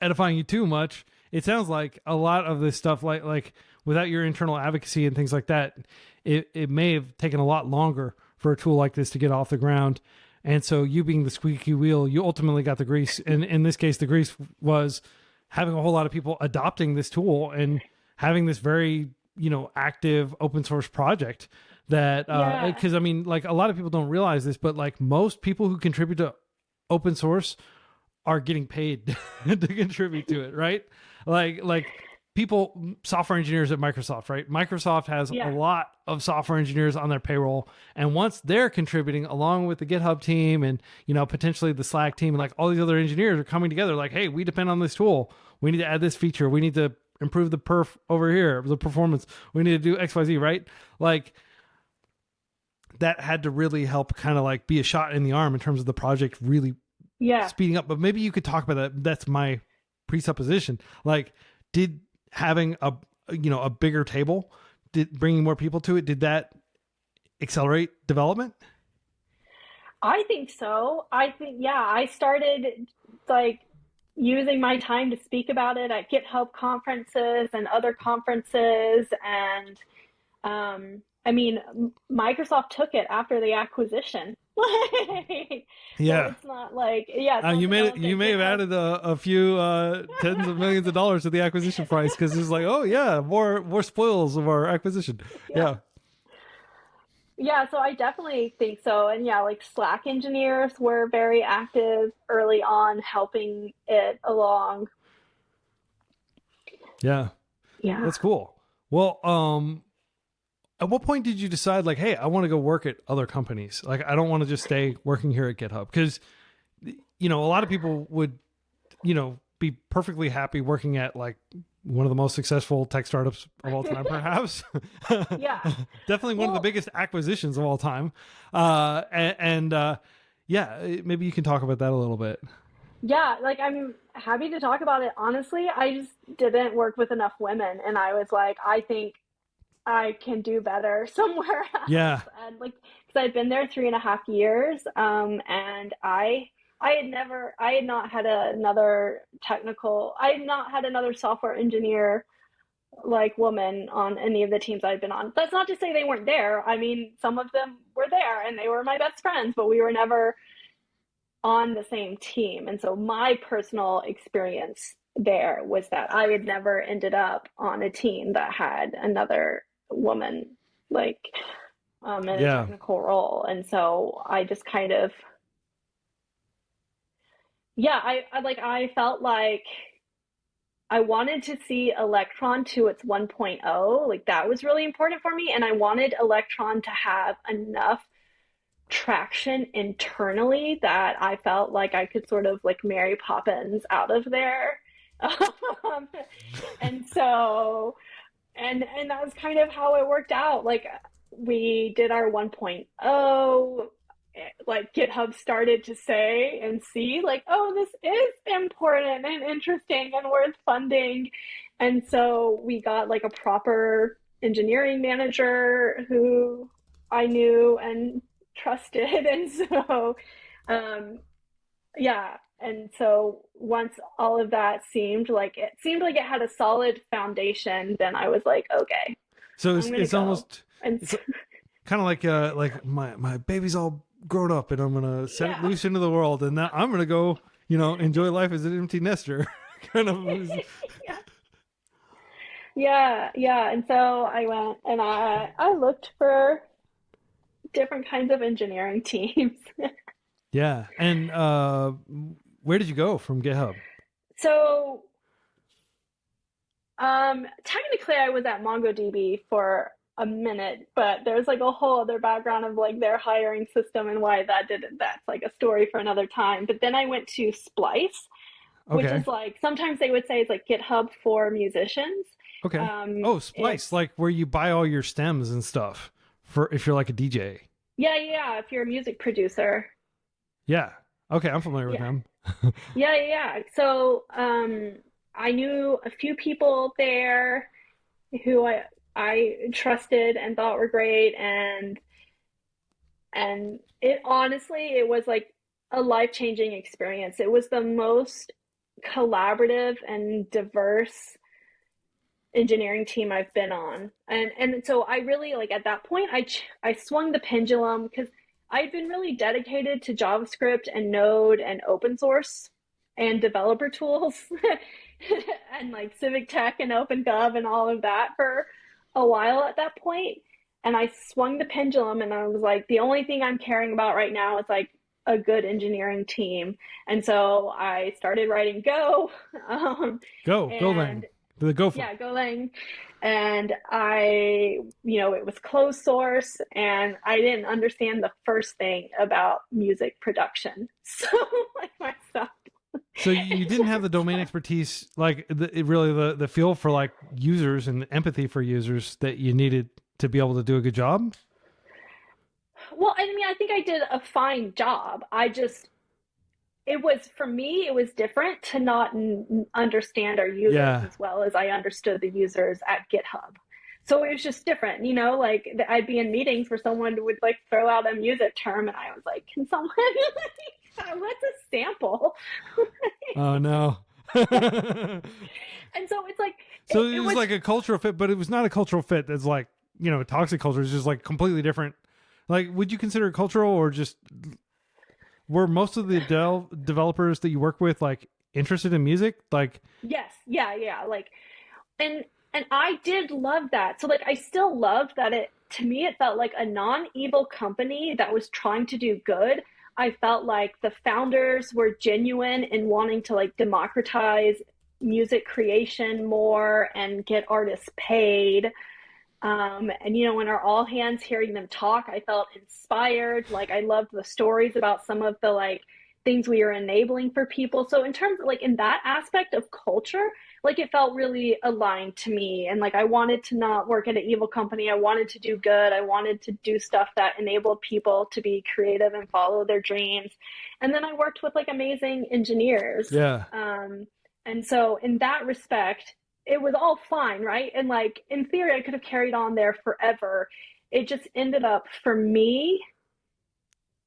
Speaker 1: edifying you too much, it sounds like a lot of this stuff, like without your internal advocacy and things like that, it may have taken a lot longer for a tool like this to get off the ground. And so you being the squeaky wheel, you ultimately got the grease. And in this case, the grease was having a whole lot of people adopting this tool and having this very, active open source project that, because I mean, like a lot of people don't realize this, but like most people who contribute to open source are getting paid to contribute to it, right? Like people, software engineers at Microsoft, right? Microsoft has a lot of software engineers on their payroll, and once they're contributing along with the GitHub team and potentially the Slack team, and like all these other engineers are coming together, like, hey, we depend on this tool. We need to add this feature. We need to improve the perf over here, the performance. We need to do XYZ, right? Like that had to really help kind of like be a shot in the arm in terms of the project really speeding up. But maybe you could talk about that. That's my presupposition. Like, did having a bigger table, bringing more people to it, did that accelerate development?
Speaker 2: I think so. I started like using my time to speak about it at GitHub conferences and other conferences, and I mean, Microsoft took it after the acquisition. So it's not like,
Speaker 1: you may have added a few tens of millions of dollars to the acquisition price because it's like, oh yeah, more spoils of our acquisition.
Speaker 2: Yeah, so I definitely think so. And like Slack engineers were very active early on helping it along.
Speaker 1: Yeah. That's cool. Well, at what point did you decide like, hey, I want to go work at other companies? Like, I don't want to just stay working here at GitHub, because, a lot of people would, be perfectly happy working at like one of the most successful tech startups of all time, perhaps. Definitely one of the biggest acquisitions of all time. Maybe you can talk about that a little bit.
Speaker 2: Yeah, like I'm happy to talk about it. Honestly, I just didn't work with enough women, and I was like, I think I can do better somewhere else.
Speaker 1: Yeah.
Speaker 2: And like, because I'd been there 3.5 years, and I had not had another software engineer like woman on any of the teams I'd been on. That's not to say they weren't there. I mean, some of them were there and they were my best friends, but we were never on the same team. And so my personal experience there was that I had never ended up on a team that had another woman like in a technical role. And so I just kind of I felt like I wanted to see Electron to its 1.0. Like that was really important for me, and I wanted Electron to have enough traction internally that I felt like I could sort of like Mary Poppins out of there. And so and that was kind of how it worked out. Like we did our 1.0, like GitHub started to say and see like, oh, this is important and interesting and worth funding. And so we got like a proper engineering manager who I knew and trusted. And so, and so once all of that seemed like it had a solid foundation, then I was like, okay.
Speaker 1: So it's almost, it's kind of like my baby's all grown up and I'm going to set it loose into the world, and now I'm going to go, enjoy life as an empty nester kind of. Yeah. And so I went and I looked for
Speaker 2: different kinds of engineering teams.
Speaker 1: Yeah. And where did you go from GitHub?
Speaker 2: So, technically I was at MongoDB for a minute, but there's like a whole other background of like their hiring system and why that didn't, that's like a story for another time. But then I went to Splice, which
Speaker 1: Okay.
Speaker 2: is like, sometimes they would say it's like GitHub for musicians.
Speaker 1: Okay. Oh, Splice,
Speaker 2: It's,
Speaker 1: like where you buy all your stems and stuff for if you're like a DJ.
Speaker 2: yeah, if you're a music producer.
Speaker 1: Yeah. Okay, I'm familiar with
Speaker 2: Yeah.
Speaker 1: them.
Speaker 2: Yeah. So, I knew a few people there who I trusted and thought were great, and it honestly, it was like a life-changing experience. It was the most collaborative and diverse engineering team I've been on. And so I really like at that point I swung the pendulum because I'd been really dedicated to JavaScript and Node and open source and developer tools and like civic tech and OpenGov and all of that for a while at that point. And I swung the pendulum and I was like, the only thing I'm caring about right now is like a good engineering team. And so I started writing Go.
Speaker 1: Go
Speaker 2: And
Speaker 1: Lang. The Gopher.
Speaker 2: yeah, Golang. And it was closed source and I didn't understand the first thing about music production. So like myself.
Speaker 1: So you didn't have the domain expertise, like the feel for like users and empathy for users that you needed to be able to do a good job.
Speaker 2: Well, I mean, I think I did a fine job. It was, for me, it was different to not understand our users
Speaker 1: Yeah.
Speaker 2: as well as I understood the users at GitHub. So it was just different, like I'd be in meetings where someone would like throw out a music term and I was like, can someone what's a sample?
Speaker 1: Oh no.
Speaker 2: And so it's like,
Speaker 1: So it was like a cultural fit, but it was not a cultural fit that's like, toxic culture is just like completely different. Like, would you consider it cultural or just were most of the developers that you work with like interested in music? Like,
Speaker 2: yes, yeah. Like, and I did love that. So like, I still loved that to me, it felt like a non-evil company that was trying to do good. I felt like the founders were genuine in wanting to like democratize music creation more and get artists paid. And in our all hands hearing them talk, I felt inspired. Like I loved the stories about some of the like things we are enabling for people. So in terms of like in that aspect of culture, like it felt really aligned to me. And like I wanted to not work at an evil company. I wanted to do good. I wanted to do stuff that enabled people to be creative and follow their dreams. And then I worked with like amazing engineers.
Speaker 1: yeah.
Speaker 2: And so in that respect, it was all fine, right? And like in theory, I could have carried on there forever. It just ended up for me,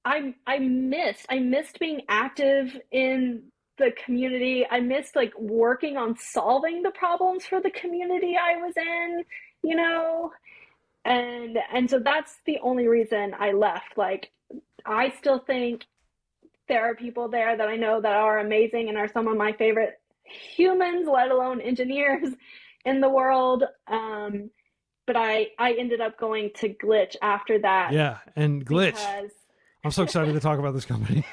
Speaker 2: I missed being active in the community. I missed like working on solving the problems for the community I was in, you know? And so that's the only reason I left. Like I still think there are people there that I know that are amazing and are some of my favorite humans, let alone engineers in the world. But I ended up going to Glitch after that.
Speaker 1: Yeah. And Glitch.
Speaker 2: Because
Speaker 1: I'm so excited to talk about this company.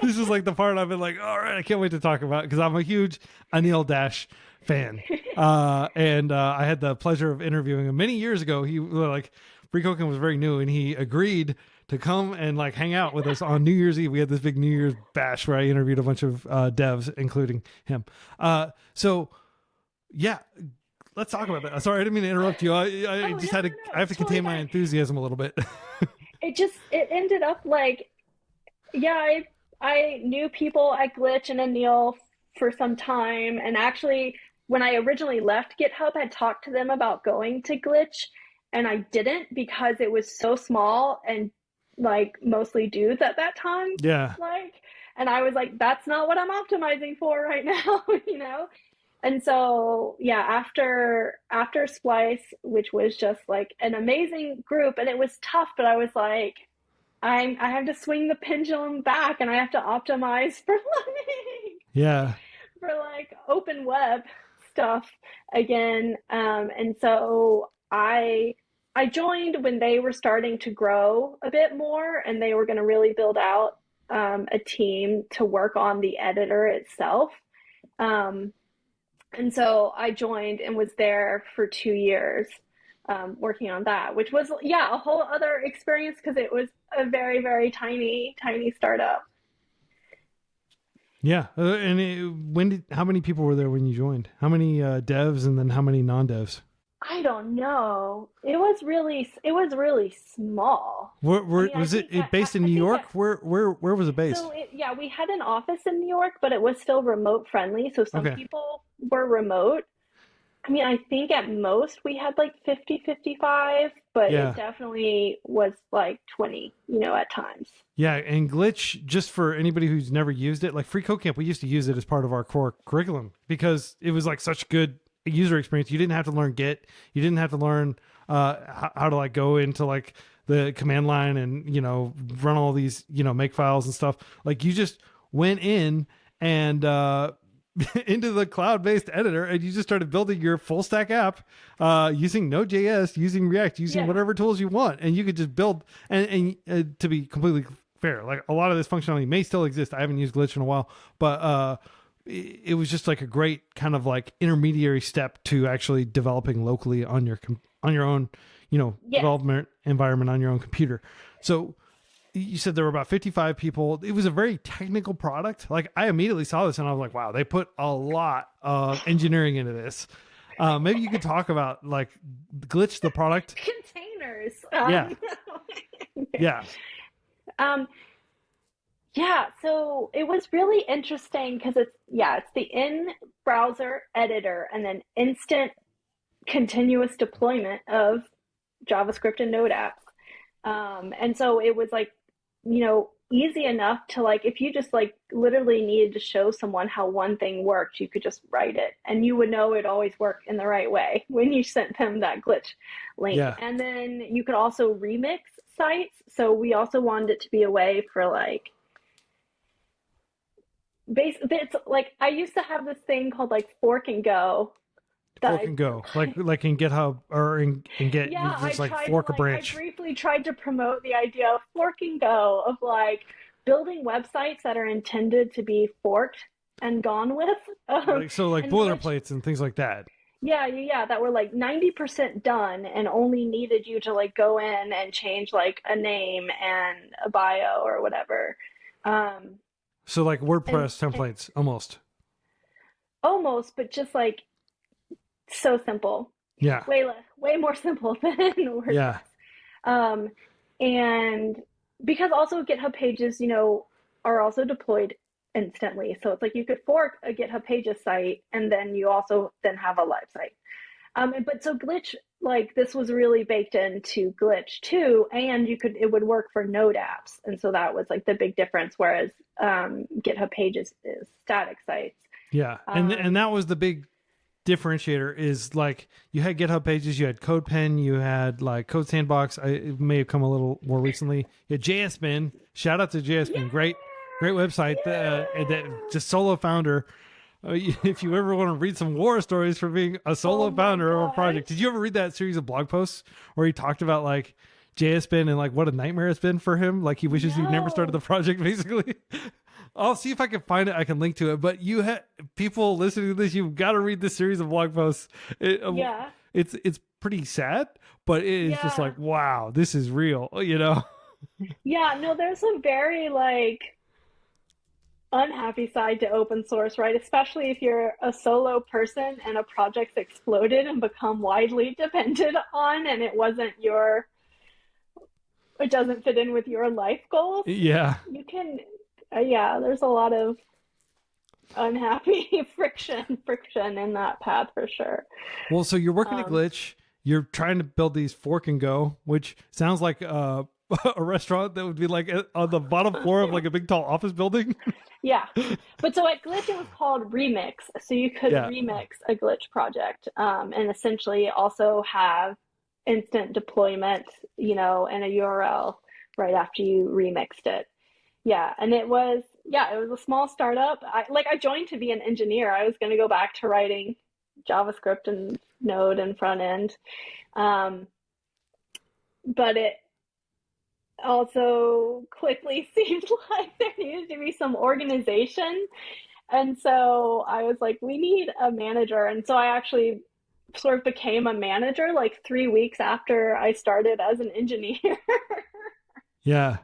Speaker 1: This is like the part I've been like, all right, I can't wait to talk about because I'm a huge Anil Dash fan. And I had the pleasure of interviewing him many years ago. He like FreeCodeCamp was very new and he agreed to come and like hang out with us on New Year's Eve. We had this big New Year's bash where I interviewed a bunch of devs, including him. So yeah, let's talk about that. Sorry, I didn't mean to interrupt you. I have to contain my enthusiasm a little bit.
Speaker 2: it ended up like, yeah, I knew people at Glitch and Anil for some time. And actually, when I originally left GitHub, I talked to them about going to Glitch. And I didn't because it was so small and like mostly dudes at that time.
Speaker 1: Yeah.
Speaker 2: And I was like, that's not what I'm optimizing for right now, And so, yeah, after Splice, which was just like an amazing group, and it was tough, but I was like, I have to swing the pendulum back, and I have to optimize for
Speaker 1: Yeah.
Speaker 2: for like open web stuff again. And so I I joined when they were starting to grow a bit more, and they were going to really build out a team to work on the editor itself. Um, and so I joined and was there for 2 years working on that, which was, yeah, a whole other experience because it was a very, very tiny, tiny startup.
Speaker 1: Yeah. How many people were there when you joined? How many devs and then how many non-devs?
Speaker 2: I don't know. It was really small. I mean, I
Speaker 1: Was
Speaker 2: think
Speaker 1: it based in New York? Where was it based?
Speaker 2: yeah, we had an office in New York, but it was still remote friendly. So some
Speaker 1: Okay.
Speaker 2: people were remote. I mean, I think at most we had like 50, 55, but it
Speaker 1: Yeah.
Speaker 2: definitely was like 20, at times.
Speaker 1: Yeah, and Glitch, just for anybody who's never used it, like FreeCodeCamp, we used to use it as part of our core curriculum because it was like such good user experience. You didn't have to learn Git. You didn't have to learn how to like go into like the command line and, run all these, make files and stuff. Like you just went in and into the cloud-based editor and you just started building your full stack app using Node.js, using React, using
Speaker 2: Yeah.
Speaker 1: whatever tools you want, and you could just build. And to be completely fair, like a lot of this functionality may still exist. I haven't used Glitch in a while, but it was just like a great kind of like intermediary step to actually developing locally on your own,
Speaker 2: Yes.
Speaker 1: development environment on your own computer. So you said there were about 55 people. It was a very technical product. Like I immediately saw this and I was like, wow, they put a lot of engineering into this. Maybe you could talk about like Glitch, the product.
Speaker 2: Containers.
Speaker 1: Yeah. Yeah.
Speaker 2: Um, yeah, so it was really interesting because it's the in-browser editor and then instant continuous deployment of JavaScript and Node apps. And so it was like, easy enough to like, if you just like literally needed to show someone how one thing worked, you could just write it and you would know it always worked in the right way when you sent them that glitch link.
Speaker 1: Yeah.
Speaker 2: And then you could also remix sites. So we also wanted it to be a way for like, it's like I used to have this thing called like fork and go that
Speaker 1: Fork and go. Like in GitHub or in Git, you
Speaker 2: yeah, I
Speaker 1: just like
Speaker 2: tried to
Speaker 1: fork a
Speaker 2: like I
Speaker 1: branch.
Speaker 2: briefly tried to promote the idea of fork and go of like building websites that are intended to be forked and gone with.
Speaker 1: Like
Speaker 2: And Glitch,
Speaker 1: boilerplates and things like that.
Speaker 2: yeah, that were like 90% done and only needed you to like go in and change like a name and a bio or whatever. Um,
Speaker 1: So like
Speaker 2: and,
Speaker 1: WordPress
Speaker 2: and
Speaker 1: templates almost.
Speaker 2: almost, but just like so simple,
Speaker 1: Yeah.
Speaker 2: way more simple than
Speaker 1: Yeah.
Speaker 2: WordPress. Um, and because also GitHub pages, are also deployed instantly. So it's like you could fork a GitHub pages site and then you also then have a live site. But so Glitch, like this was really baked into Glitch too, and it would work for Node apps. And so that was like the big difference, whereas GitHub pages is static sites.
Speaker 1: Yeah. And
Speaker 2: Um,
Speaker 1: that was the big differentiator is like you had GitHub pages, you had CodePen, you had like Code Sandbox. It may have come a little more recently. You had JSBin. Shout out to
Speaker 2: yeah,
Speaker 1: JSBin. Great website. That
Speaker 2: yeah.
Speaker 1: just solo founder. If you ever want to read some war stories for being a
Speaker 2: Oh
Speaker 1: solo
Speaker 2: my
Speaker 1: founder of a
Speaker 2: gosh.
Speaker 1: project, did you ever read that series of blog posts where he talked about like JSBin and like what a nightmare it's been for him? Like he wishes he'd never started the
Speaker 2: No.
Speaker 1: project, basically. I'll see if I can find it. I can link to it. But people listening to this, you've got to read this series of blog posts.
Speaker 2: Yeah.
Speaker 1: It's pretty sad, but it is just
Speaker 2: Yeah.
Speaker 1: like, wow, this is real.
Speaker 2: Yeah, no, there's a very like unhappy side to open source, right? Especially if you're a solo person and a project's exploded and become widely depended on and it doesn't fit in with your life goals.
Speaker 1: Yeah.
Speaker 2: You can, yeah, there's a lot of unhappy friction in that path for sure.
Speaker 1: Well, so you're working at
Speaker 2: Um,
Speaker 1: Glitch. You're trying to build these fork and go, which sounds like a restaurant that would be like on the bottom floor of like a big tall office building.
Speaker 2: yeah. But so at Glitch, it was called Remix. So you could
Speaker 1: Yeah.
Speaker 2: remix a Glitch project and essentially also have instant deployment, and a URL right after you remixed it. Yeah. And it was a small startup. I joined to be an engineer. I was going to go back to writing JavaScript and Node and front end. Um, but it also quickly seemed like there needed to be some organization. And so I was like, we need a manager. And so I actually sort of became a manager like 3 weeks after I started as an engineer.
Speaker 1: Yeah.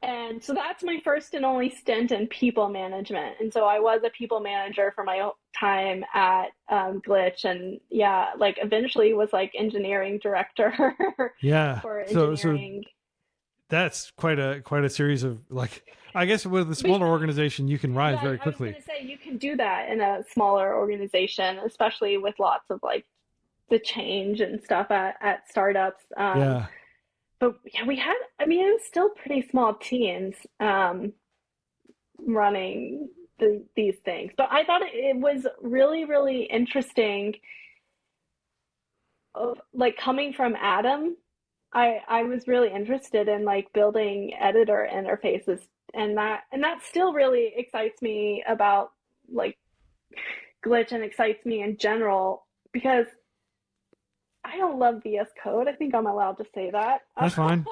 Speaker 2: And so that's my first and only stint in people management. And so I was a people manager for my time at Glitch, and yeah, like eventually was like engineering director
Speaker 1: Yeah.
Speaker 2: for
Speaker 1: So
Speaker 2: engineering.
Speaker 1: that's quite a series of, like, I guess with a
Speaker 2: But
Speaker 1: smaller organization you can rise
Speaker 2: yeah,
Speaker 1: very
Speaker 2: I was
Speaker 1: quickly.
Speaker 2: gonna say you can do that in a smaller organization, especially with lots of like the change and stuff at startups.
Speaker 1: Yeah.
Speaker 2: But yeah, we had, I mean, it was still pretty small teams running these things. But I thought it was really, really interesting of like coming from Adam. I was really interested in like building editor interfaces, and that still really excites me about like Glitch and excites me in general because I don't love VS Code. I think I'm allowed to say that.
Speaker 1: That's fine.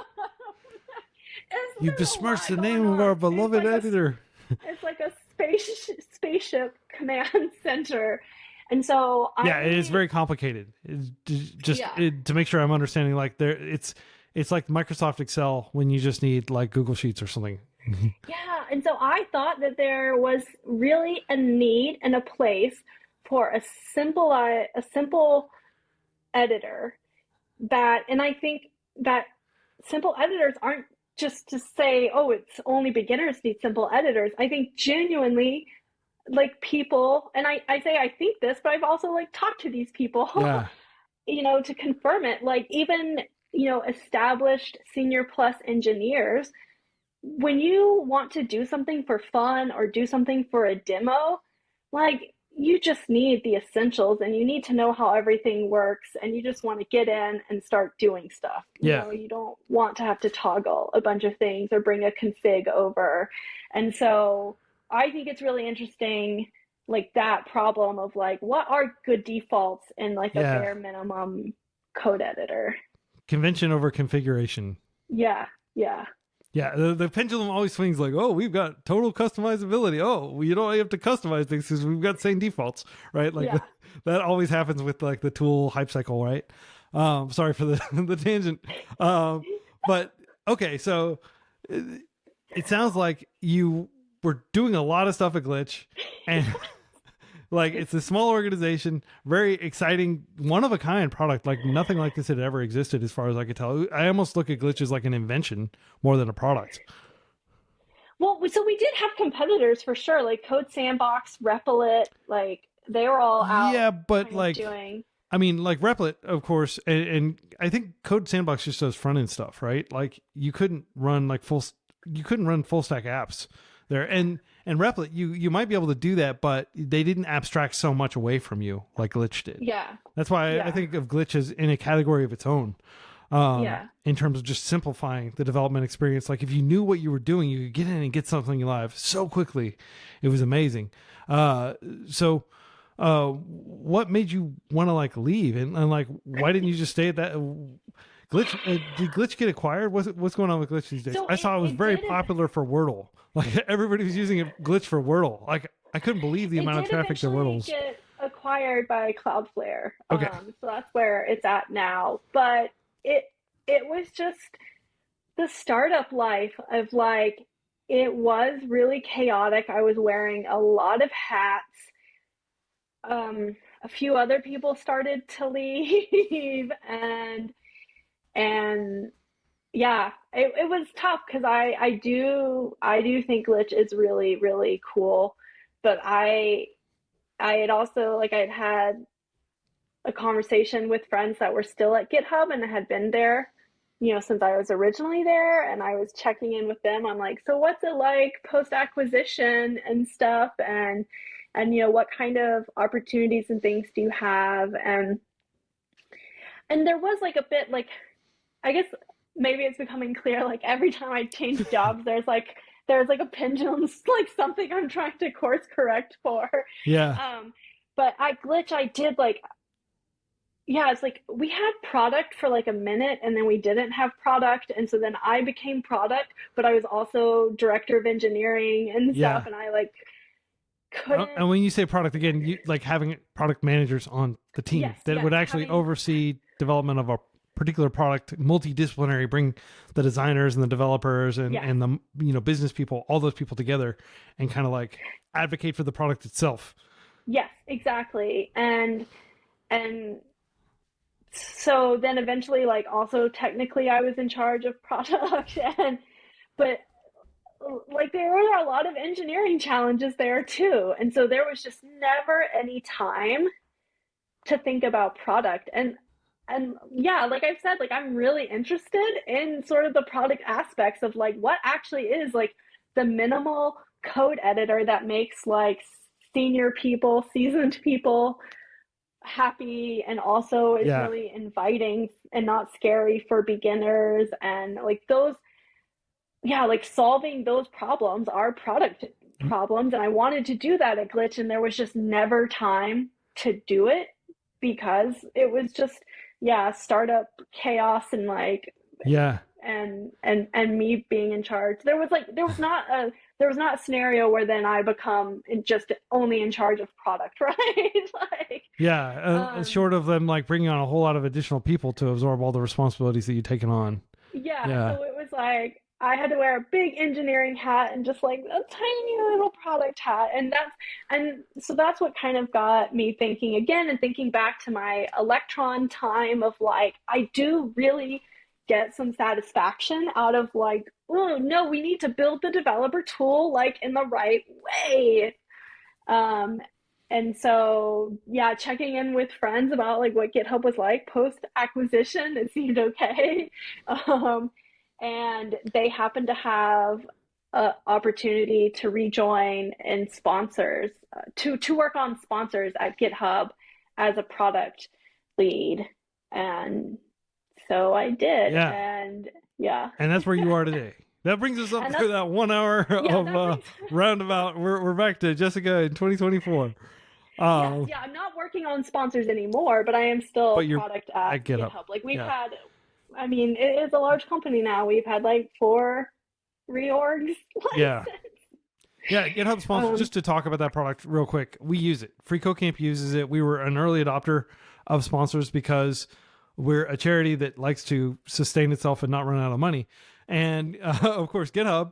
Speaker 1: You
Speaker 2: There's a
Speaker 1: besmirched
Speaker 2: lot
Speaker 1: the
Speaker 2: going
Speaker 1: name of
Speaker 2: on.
Speaker 1: our beloved editor.
Speaker 2: It's like a spaceship command center, and so I
Speaker 1: Yeah, it is
Speaker 2: really
Speaker 1: very complicated.
Speaker 2: yeah.
Speaker 1: To make sure I'm understanding, like, there, it's like Microsoft Excel when you just need like Google Sheets or something.
Speaker 2: Yeah, and so I thought that there was really a need and a place for a simple editor that, and I think that simple editors aren't just to say, oh, it's only beginners need simple editors. I think genuinely like people, and I say I think this, but I've also like talked to these people,
Speaker 1: Yeah,
Speaker 2: to confirm it. Like even, established senior plus engineers, when you want to do something for fun or do something for a demo, like you just need the essentials and you need to know how everything works and you just want to get in and start doing stuff.
Speaker 1: yeah,
Speaker 2: You don't want to have to toggle a bunch of things or bring a config over. And so I think it's really interesting, like that problem of like, what are good defaults in like a
Speaker 1: yeah.
Speaker 2: bare minimum code editor?
Speaker 1: Convention over configuration.
Speaker 2: Yeah, yeah,
Speaker 1: Yeah, the pendulum always swings like, oh, we've got total customizability. Oh, you don't have to customize things because we've got same defaults, right? Like
Speaker 2: yeah.
Speaker 1: that always happens with like the tool hype cycle, right? Sorry for the the tangent. But okay, so it, it sounds like you were doing a lot of stuff at Glitch, and like it's a small organization, very exciting, one of a kind product. Like nothing like this had ever existed, as far as I could tell. I almost look at Glitch as like an invention more than a product.
Speaker 2: Well, so we did have competitors for sure, like Code Sandbox, Replit, like they were all out
Speaker 1: Yeah, but
Speaker 2: kind of
Speaker 1: like,
Speaker 2: doing.
Speaker 1: I mean, like Replit, of course, and I think Code Sandbox just does front end stuff, right? Like you couldn't run you couldn't run full stack apps there, and Replit, you might be able to do that, but they didn't abstract so much away from you like Glitch did.
Speaker 2: Yeah,
Speaker 1: That's why I
Speaker 2: yeah,
Speaker 1: think of Glitch as in a category of its own.
Speaker 2: yeah,
Speaker 1: In terms of just simplifying the development experience. Like if you knew what you were doing, you could get in and get something live so quickly. It was amazing. So what made you want to like leave and like why didn't you just stay at that Glitch? Did Glitch get acquired? What's going on with Glitch these days?
Speaker 2: So
Speaker 1: I saw it was
Speaker 2: it
Speaker 1: very
Speaker 2: did
Speaker 1: popular for Wordle. Like everybody was using Glitch for Wordle. Like I couldn't believe the
Speaker 2: it
Speaker 1: amount of
Speaker 2: did
Speaker 1: traffic to
Speaker 2: eventually
Speaker 1: Wordles.
Speaker 2: get acquired by Cloudflare.
Speaker 1: Okay.
Speaker 2: So that's where it's at now. But it it was just the startup life of like it was really chaotic. I was wearing a lot of hats. A few other people started to leave, and yeah, it was tough because I do think Glitch is really really cool, but I had also like I'd had a conversation with friends that were still at GitHub and had been there, since I was originally there, and I was checking in with them. I'm like, so what's it like post acquisition and stuff, and what kind of opportunities and things do you have, and there was like a bit like I guess maybe it's becoming clear like every time I change jobs there's like a pendulum like something I'm trying to course correct for.
Speaker 1: Yeah.
Speaker 2: um but at Glitch I did like yeah, it's like we had product for like a minute and then we didn't have product. And so then I became product, but I was also director of engineering and stuff.
Speaker 1: Yeah.
Speaker 2: And I like couldn't,
Speaker 1: And when you say product again, you like having product managers on the team
Speaker 2: yes,
Speaker 1: that
Speaker 2: yes,
Speaker 1: would actually
Speaker 2: having,
Speaker 1: oversee development of a particular product, multidisciplinary, bring the designers and the developers
Speaker 2: yes,
Speaker 1: and the business people, all those people together, and kind of like advocate for the product itself.
Speaker 2: yes, exactly. And so then eventually, like also technically I was in charge of product and, but like there were a lot of engineering challenges there too. And so there was just never any time to think about product. And yeah, like I've said, like I'm really interested in sort of the product aspects of like what actually is like the minimal code editor that makes like senior people, seasoned people happy and also is
Speaker 1: Yeah.
Speaker 2: really inviting and not scary for beginners and like those, yeah, like solving those problems are product problems. And I wanted to do that at Glitch, and there was just never time to do it because it was just, yeah, startup chaos and like,
Speaker 1: Yeah.
Speaker 2: and me being in charge. There was not a scenario where then I become just only in charge of product, right? Like,
Speaker 1: Yeah.
Speaker 2: um,
Speaker 1: Short of them like bringing on a whole lot of additional people to absorb all the responsibilities that you've taken on.
Speaker 2: yeah,
Speaker 1: Yeah.
Speaker 2: so it was like I had to wear a big engineering hat and just like a tiny little product hat. And so that's what kind of got me thinking again and thinking back to my Electron time of like, I do really get some satisfaction out of like, oh no, we need to build the developer tool like in the right way. Um, and so, yeah, checking in with friends about like what GitHub was like post acquisition, it seemed okay. Um, and they happened to have an opportunity to rejoin in sponsors, to work on sponsors at GitHub as a product lead. And so I did.
Speaker 1: Yeah.
Speaker 2: And yeah.
Speaker 1: And that's where you are today. That brings us up
Speaker 2: And
Speaker 1: to
Speaker 2: that's,
Speaker 1: that 1 hour
Speaker 2: yeah,
Speaker 1: of
Speaker 2: that brings,
Speaker 1: roundabout. We're back to Jessica in 2024.
Speaker 2: yes,
Speaker 1: Um,
Speaker 2: yeah, I'm not working on sponsors anymore, but I am still
Speaker 1: but you're
Speaker 2: product at
Speaker 1: at GitHub.
Speaker 2: GitHub. Like we've
Speaker 1: Yeah.
Speaker 2: had, I mean, it is a large company now. We've had like 4 reorgs.
Speaker 1: Yeah.
Speaker 2: Like,
Speaker 1: Yeah, GitHub sponsor.
Speaker 2: um,
Speaker 1: Just to talk about that product real quick, we use it. FreeCodeCamp uses it. We were an early adopter of sponsors because we're a charity that likes to sustain itself and not run out of money. And of course, GitHub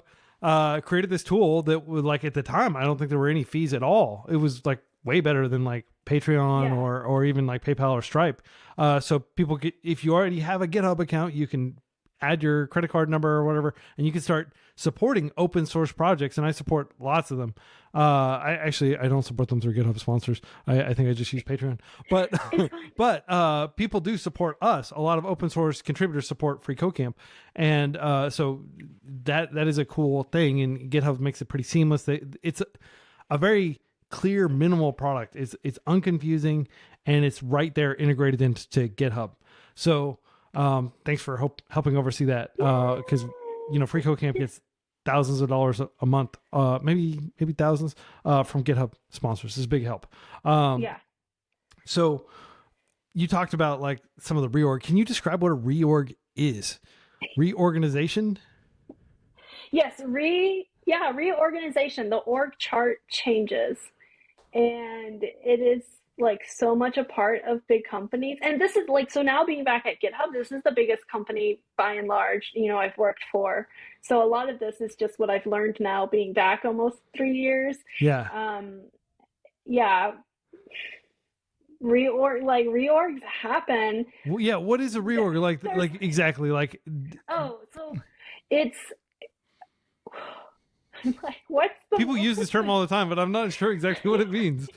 Speaker 1: created this tool that would like at the time, I don't think there were any fees at all. It was like way better than like Patreon
Speaker 2: yeah,
Speaker 1: or even like PayPal or Stripe. So people get, if you already have a GitHub account, you can add your credit card number or whatever, and you can start supporting open source projects. And I support lots of them. I don't support them through GitHub sponsors. I think I just use Patreon, but
Speaker 2: it's fine.
Speaker 1: but people do support us. A lot of open source contributors support FreeCodeCamp, and so that is a cool thing. And GitHub makes it pretty seamless. It's a very clear minimal product. It's unconfusing, and it's right there integrated into GitHub. So thanks for helping oversee that, because FreeCodeCamp gets thousands of dollars a month, maybe thousands, from GitHub sponsors. This is a big help.
Speaker 2: Yeah.
Speaker 1: So you talked about like some of the reorg. Can you describe what a reorg is? Reorganization?
Speaker 2: Yes, reorganization. The org chart changes. And it is like so much a part of big companies. And this is like, so now being back at GitHub, this is the biggest company by and large, I've worked for. So a lot of this is just what I've learned now being back almost 3 years.
Speaker 1: Yeah.
Speaker 2: Um, yeah, reorgs happen.
Speaker 1: Well, yeah. What is a reorg?
Speaker 2: There's,
Speaker 1: Like exactly like.
Speaker 2: oh, so it's, like, what's the
Speaker 1: People use this term all the time, but I'm not sure exactly what it means.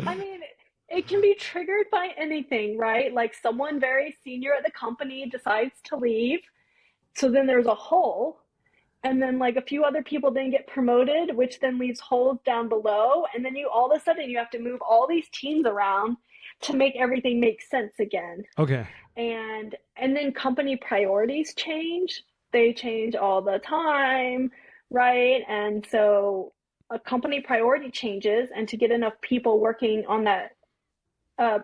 Speaker 2: I mean, it can be triggered by anything, right? Like someone very senior at the company decides to leave. So then there's a hole. And then like a few other people then get promoted, which then leaves holes down below. And then you all of a sudden you have to move all these teams around to make everything make sense again.
Speaker 1: Okay.
Speaker 2: And then company priorities change. They change all the time, right? And so a company priority changes, and to get enough people working on that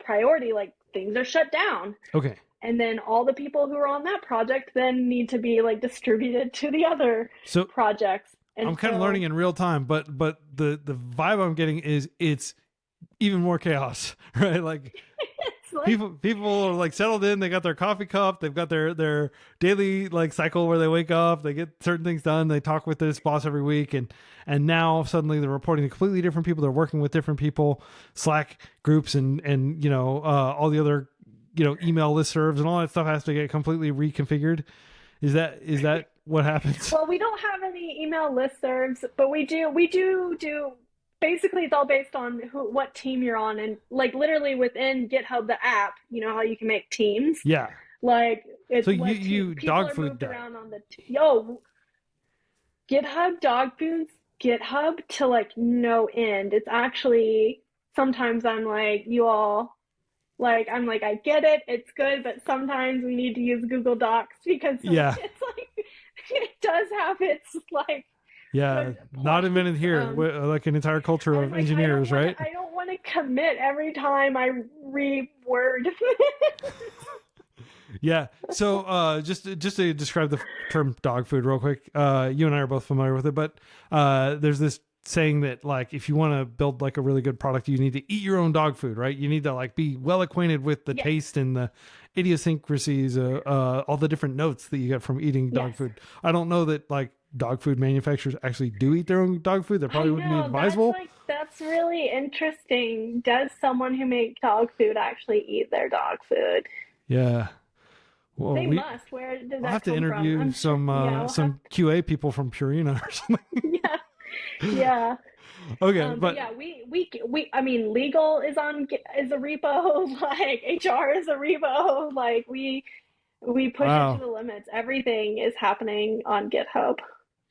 Speaker 2: priority, like things are shut down.
Speaker 1: Okay.
Speaker 2: And then all the people who are on that project then need to be like distributed to the other
Speaker 1: So
Speaker 2: projects. And
Speaker 1: I'm kind of
Speaker 2: so,
Speaker 1: learning in real time, but the vibe I'm getting is it's even more chaos, right? Like
Speaker 2: it's like,
Speaker 1: people are like settled in, they got their coffee cup, they've got their daily like cycle where they wake up, they get certain things done, they talk with this boss every week, and now suddenly they're reporting to completely different people, they're working with different people, Slack groups and all the other email listservs and all that stuff has to get completely reconfigured. Is that what happens?
Speaker 2: well, we don't have any email listservs, but we do basically it's all based on what team you're on, and like literally within GitHub the app, you know how you can make teams.
Speaker 1: Yeah.
Speaker 2: Like it's
Speaker 1: So
Speaker 2: what
Speaker 1: you
Speaker 2: people
Speaker 1: dog
Speaker 2: are
Speaker 1: food
Speaker 2: moved
Speaker 1: that.
Speaker 2: around on the GitHub dog foods GitHub to like no end. It's actually sometimes I'm like you all. Like, I'm like, I get it, it's good, but sometimes we need to use Google Docs because
Speaker 1: Yeah.
Speaker 2: it's like, it does have its like,
Speaker 1: Yeah, not invented here. Like an entire culture of engineers, right?
Speaker 2: I don't want to commit every time I reword.
Speaker 1: Yeah. So just to describe the term dog food real quick, you and I are both familiar with it, but there's this saying that like if you want to build like a really good product, you need to eat your own dog food, right? You need to like be well acquainted with the taste and the idiosyncrasies, all the different notes that you get from eating dog food. I don't know that like dog food manufacturers actually do eat their own dog food. That probably wouldn't be advisable.
Speaker 2: That's really interesting. Does someone who makes dog food actually eat their dog food?
Speaker 1: Yeah. Well,
Speaker 2: they must. Where did that come from?
Speaker 1: I'll have to interview some QA people from Purina or something.
Speaker 2: Yeah.
Speaker 1: Okay,
Speaker 2: but yeah, we I mean, legal is a repo, like HR is a repo, like we push it to the limits. Everything is happening on GitHub.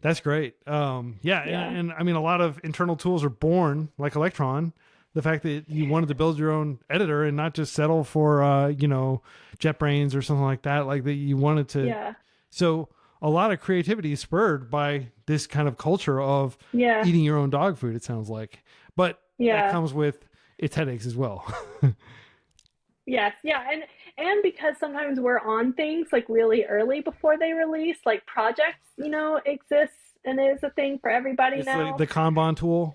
Speaker 1: That's great. And I mean, a lot of internal tools are born like Electron. The fact that you wanted to build your own editor and not just settle for JetBrains or something like that, like that you wanted to.
Speaker 2: Yeah.
Speaker 1: So a lot of creativity is spurred by this kind of culture of eating your own dog food, it sounds like. But that comes with its headaches as well.
Speaker 2: Yes. Yeah. And because sometimes we're on things like really early before they release, like projects, exists and is a thing for everybody now.
Speaker 1: Like the Kanban tool.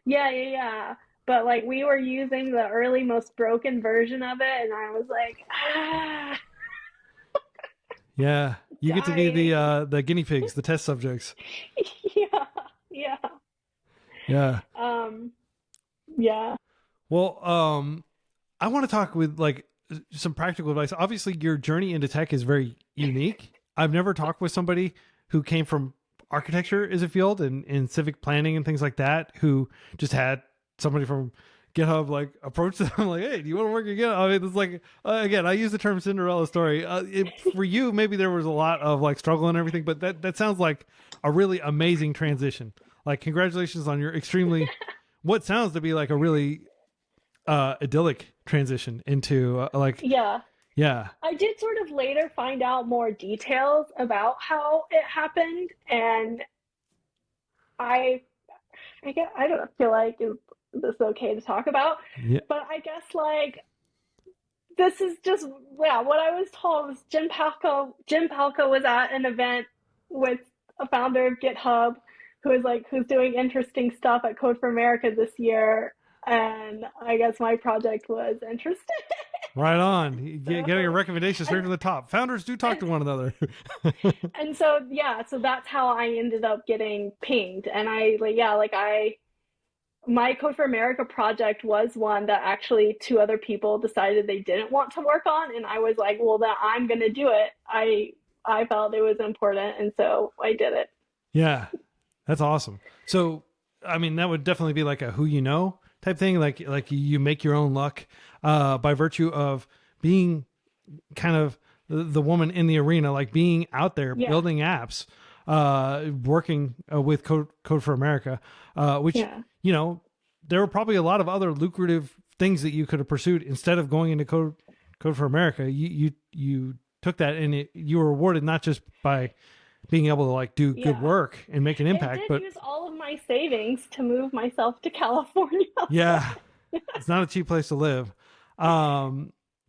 Speaker 2: Yeah. But like we were using the early, most broken version of it, and I was like, ah.
Speaker 1: Yeah. You get to be the guinea pigs, the test subjects.
Speaker 2: Yeah.
Speaker 1: Yeah.
Speaker 2: Yeah.
Speaker 1: Well, I want to talk with like some practical advice. Obviously, your journey into tech is very unique. I've never talked with somebody who came from architecture as a field and in civic planning and things like that, who just had somebody from GitHub like approach them like, hey, do you want to work again? I mean, it's like, again, I use the term Cinderella story. For you, maybe there was a lot of like struggle and everything, but that sounds like a really amazing transition. Like, congratulations on your extremely, what sounds to be like a really idyllic transition into
Speaker 2: Yeah.
Speaker 1: Yeah.
Speaker 2: I did sort of later find out more details about how it happened, and I don't feel like this is okay to talk about, but I guess like this is just what I was told was Jim Palco was at an event with a founder of GitHub who's doing interesting stuff at Code for America this year, and I guess my project was interesting.
Speaker 1: Right on. Getting a recommendation straight from the top. Founders do talk to one another.
Speaker 2: And so that's how I ended up getting pinged. And my Code for America project was one that actually two other people decided they didn't want to work on, and I was like, well, then I'm going to do it. I felt it was important, and so I did it.
Speaker 1: Yeah, that's awesome. So, I mean, that would definitely be like a who you know type thing. Like you make your own luck by virtue of being kind of the woman in the arena, like being out there building apps, working with Code for America, which, there were probably a lot of other lucrative things that you could have pursued instead of going into Code for America. You took that and you were rewarded not just by being able to like do good work and make an impact, but
Speaker 2: use all of my savings to move myself to California.
Speaker 1: Yeah. It's not a cheap place to live.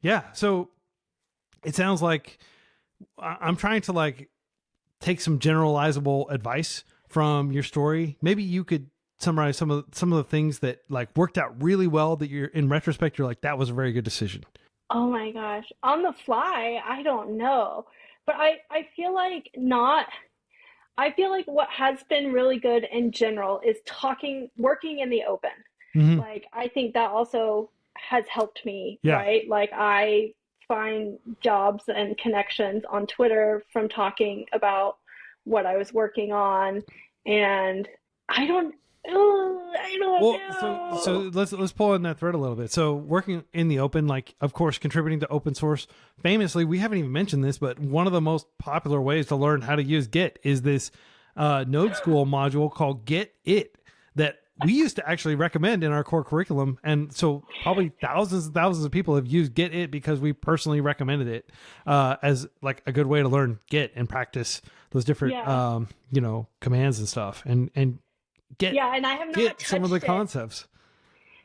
Speaker 1: Yeah. So it sounds like I'm trying to like take some generalizable advice from your story. Maybe you could summarize some of the things that like worked out really well that you're in retrospect, you're like, that was a very good decision.
Speaker 2: Oh my gosh. On the fly, I don't know. But I feel like not I feel like what has been really good in general is working in the open.
Speaker 1: Mm-hmm.
Speaker 2: Like, I think that also has helped me,
Speaker 1: Yeah.
Speaker 2: right? Like, I find jobs and connections on Twitter from talking about what I was working on. And I don't, I don't
Speaker 1: Well, so
Speaker 2: know.
Speaker 1: let's pull on that thread a little bit. So working in the open, like of course contributing to open source. Famously, we haven't even mentioned this, but one of the most popular ways to learn how to use Git is this Node School module called Git It that we used to actually recommend in our core curriculum, and so probably thousands and thousands of people have used Git It because we personally recommended it as like a good way to learn Git and practice those different
Speaker 2: Yeah.
Speaker 1: commands and stuff, and
Speaker 2: Yeah, and I have not
Speaker 1: get some of the
Speaker 2: touched it.
Speaker 1: concepts.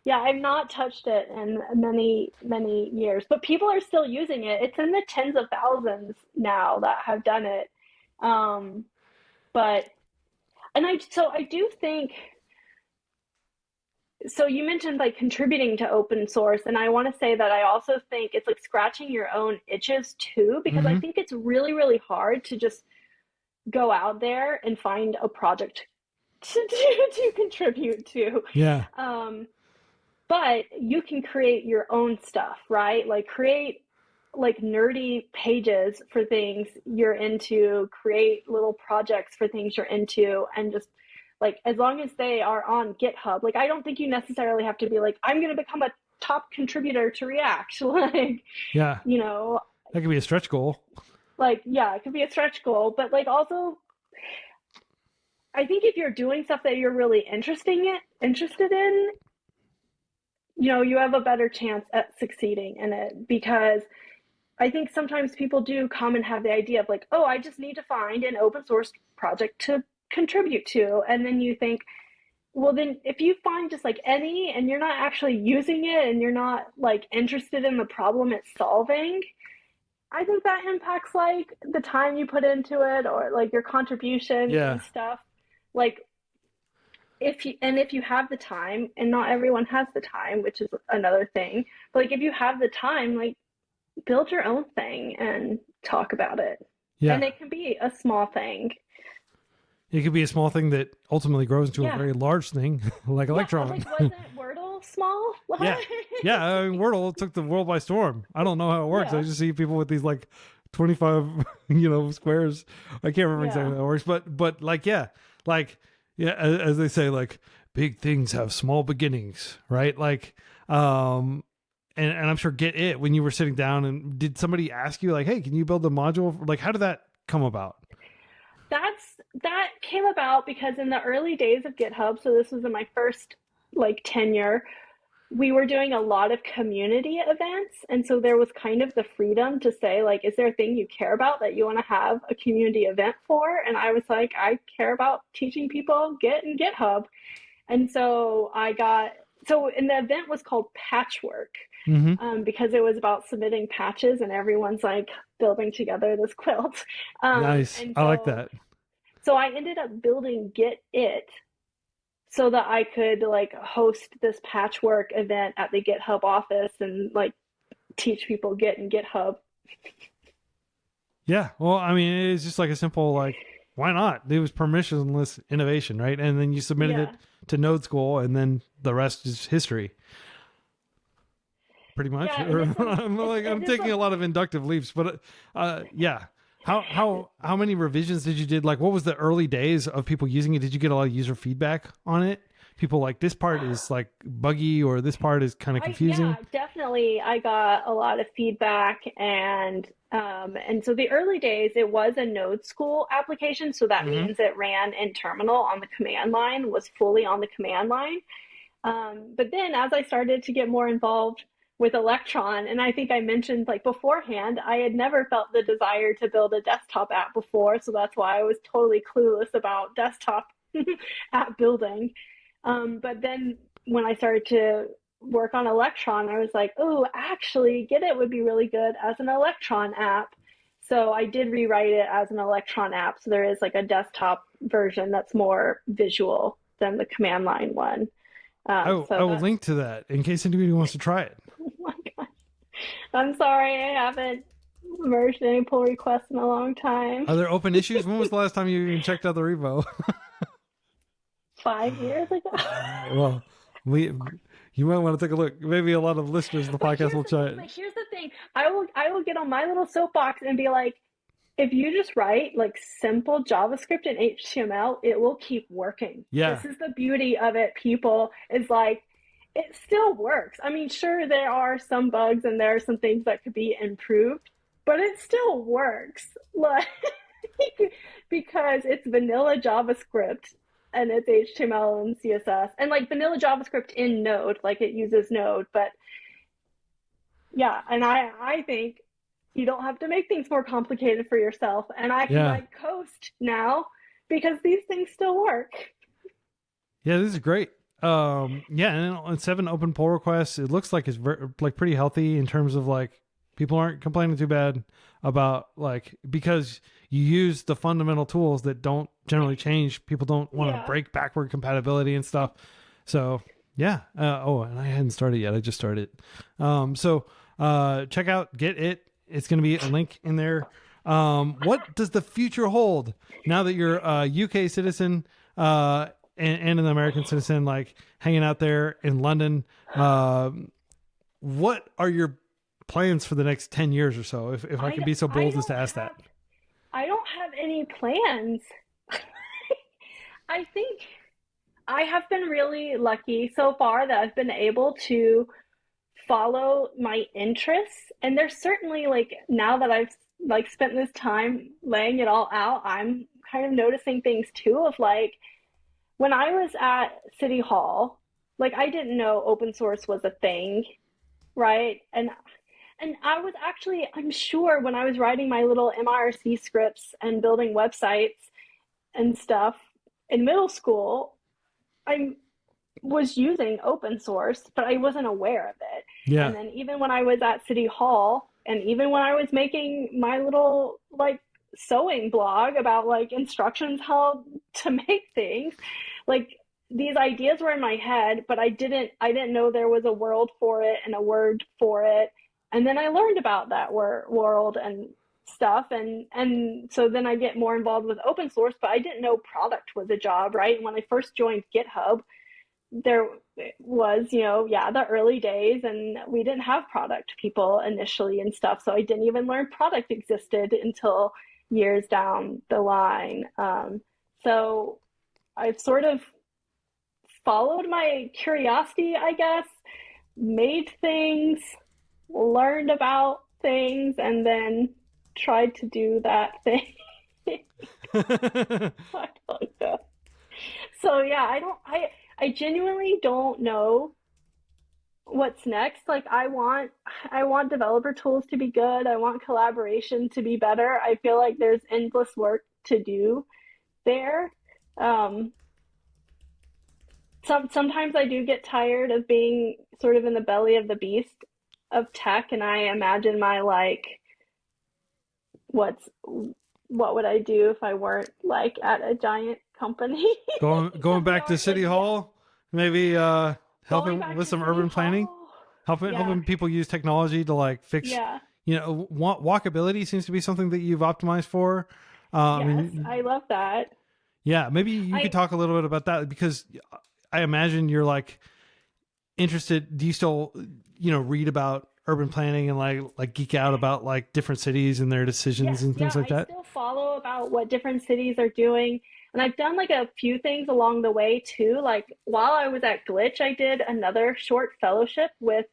Speaker 2: Yeah, I've not touched it in many, many years, but people are still using it. It's in the tens of thousands now that have done it. Um, but so I do think so you mentioned like contributing to open source, and I want to say that I also think it's like scratching your own itches too, because I
Speaker 1: Mm-hmm.
Speaker 2: think it's really, really hard to just go out there and find a project to contribute to.
Speaker 1: Yeah.
Speaker 2: Um, but you can create your own stuff, right? Like create like nerdy pages for things you're into, create little projects for things you're into, and just like as long as they are on GitHub, like I don't think you necessarily have to be like, I'm going to become a top contributor to React. Like,
Speaker 1: Yeah.
Speaker 2: you know,
Speaker 1: That could be a stretch goal.
Speaker 2: like, yeah, it could be a stretch goal, but like also, I think if you're doing stuff that you're really interested in, you have a better chance at succeeding in it because I think sometimes people do come and have the idea of like, oh, I just need to find an open source project to contribute to. And then you think, well, then if you find just like any and you're not actually using it and you're not like interested in the problem it's solving, I think that impacts like the time you put into it or like your contribution
Speaker 1: Yeah.
Speaker 2: and stuff. Like if you have the time, and not everyone has the time, which is another thing, but like if you have the time, like build your own thing and talk about it.
Speaker 1: Yeah.
Speaker 2: And it can be a small thing.
Speaker 1: It could be a small thing that ultimately grows into a
Speaker 2: Yeah.
Speaker 1: very large thing like
Speaker 2: Yeah.
Speaker 1: Electron.
Speaker 2: Like, wasn't Wordle small?
Speaker 1: Yeah. Yeah. I mean, Wordle took the world by storm. I don't know how it works. I
Speaker 2: Yeah.
Speaker 1: just see people with these like 25, squares. I can't remember exactly
Speaker 2: Yeah.
Speaker 1: how it works, but yeah, as they say, like big things have small beginnings, right? Like, and I'm sure Get It, when you were sitting down, and did somebody ask you like, hey, can you build a module? Like, how did that come about?
Speaker 2: That came about because in the early days of GitHub, so this was in my first like tenure, we were doing a lot of community events. And so there was kind of the freedom to say, like, is there a thing you care about that you want to have a community event for? And I was like, I care about teaching people Git and GitHub. And so and the event was called Patchwork,
Speaker 1: Mm-hmm.
Speaker 2: because it was about submitting patches and everyone's like building together this quilt.
Speaker 1: Nice.
Speaker 2: And
Speaker 1: I like that.
Speaker 2: so I ended up building Git It so that I could like host this patchwork event at the GitHub office and like teach people Git and GitHub.
Speaker 1: Yeah. Well, I mean, it's just like a simple, like, why not? It was permissionless innovation, right? And then you submitted it
Speaker 2: Yeah.
Speaker 1: to Node School, and then the rest is history, pretty much.
Speaker 2: Yeah, and
Speaker 1: I'm
Speaker 2: it is
Speaker 1: taking
Speaker 2: a
Speaker 1: a lot of inductive leaps, but yeah. How many revisions did you did? Like, what was the early days of people using it? Did you get a lot of user feedback on it? People like, this part is like buggy, or this part is kind of
Speaker 2: yeah,
Speaker 1: confusing.
Speaker 2: definitely I got a lot of feedback and so the early days it was a Node School application, so that
Speaker 1: Mm-hmm.
Speaker 2: means it ran in terminal on the command line, was fully on the command line. But then as I started to get more involved with Electron, and I think I mentioned like beforehand, I had never felt the desire to build a desktop app before, so that's why I was totally clueless about desktop app building. But then when I started to work on Electron, I was like, oh, actually, Git would be really good as an Electron app. So I did rewrite it as an Electron app. So there is like a desktop version that's more visual than the command line one.
Speaker 1: I
Speaker 2: So
Speaker 1: will
Speaker 2: that's,
Speaker 1: link to that in case anybody wants to try it.
Speaker 2: oh my gosh. I'm sorry, I haven't merged any pull requests in a long time.
Speaker 1: Are there open issues? When was the last time you even checked out the repo?
Speaker 2: 5 years ago.
Speaker 1: Well, you might want to take a look. Maybe a lot of listeners of the podcast will try it.
Speaker 2: But here's the thing. I will get on my little soapbox and be like, if you just write like simple JavaScript and HTML, it will keep working.
Speaker 1: Yeah.
Speaker 2: This is the beauty of it, people, is like it still works. I mean, sure, there are some bugs and there are some things that could be improved, but it still works. Like because it's vanilla JavaScript and it's HTML and CSS and like vanilla JavaScript in Node, like it uses Node, but yeah, and I think you don't have to make things more complicated for yourself, and I can like coast now because these things still work.
Speaker 1: Yeah, this is great. Yeah, and on 7 open pull requests, it looks like it's like pretty healthy in terms of like people aren't complaining too bad about like because you use the fundamental tools that don't generally change. People don't want to break backward compatibility and stuff. So yeah. Oh, and I hadn't started yet. I just started. So check out Get It. It's going to be a link in there. What does the future hold now that you're a UK citizen and an American citizen, like hanging out there in London? What are your plans for the next 10 years or so, if I can be so bold as to ask that?
Speaker 2: I don't have any plans. I think I have been really lucky so far that I've been able to follow my interests. And there's certainly like now that I've like spent this time laying it all out, I'm kind of noticing things too of like when I was at City Hall, like I didn't know open source was a thing, right? And I was actually, I'm sure when I was writing my little MIRC scripts and building websites and stuff in middle school, I was using open source, but I wasn't aware of it.
Speaker 1: Yeah.
Speaker 2: And then even when I was at City Hall, and even when I was making my little like sewing blog about like instructions how to make things, like these ideas were in my head, but I didn't know there was a world for it and a word for it. And then I learned about that world and stuff. And so then I get more involved with open source, but I didn't know product was a job, right? And when I first joined GitHub, there was, the early days, and we didn't have product people initially and stuff. So I didn't even learn product existed until years down the line. So I've sort of followed my curiosity, I guess, made things, learned about things, and then tried to do that thing. I don't know. So yeah, I genuinely don't know what's next. Like I want developer tools to be good. I want collaboration to be better. I feel like there's endless work to do there. Sometimes I do get tired of being sort of in the belly of the beast of tech, and I imagine my like, what would I do if I weren't like at a giant company?
Speaker 1: Going back to City Hall, maybe helping with some urban planning, helping people use technology to like fix. Walkability seems to be something that you've optimized for.
Speaker 2: I love that.
Speaker 1: Yeah, maybe you could talk a little bit about that, because I imagine you're like interested. Do you still, read about urban planning and like geek out about like different cities and their decisions and things like that?
Speaker 2: I still follow about what different cities are doing. And I've done like a few things along the way too. Like while I was at Glitch, I did another short fellowship with,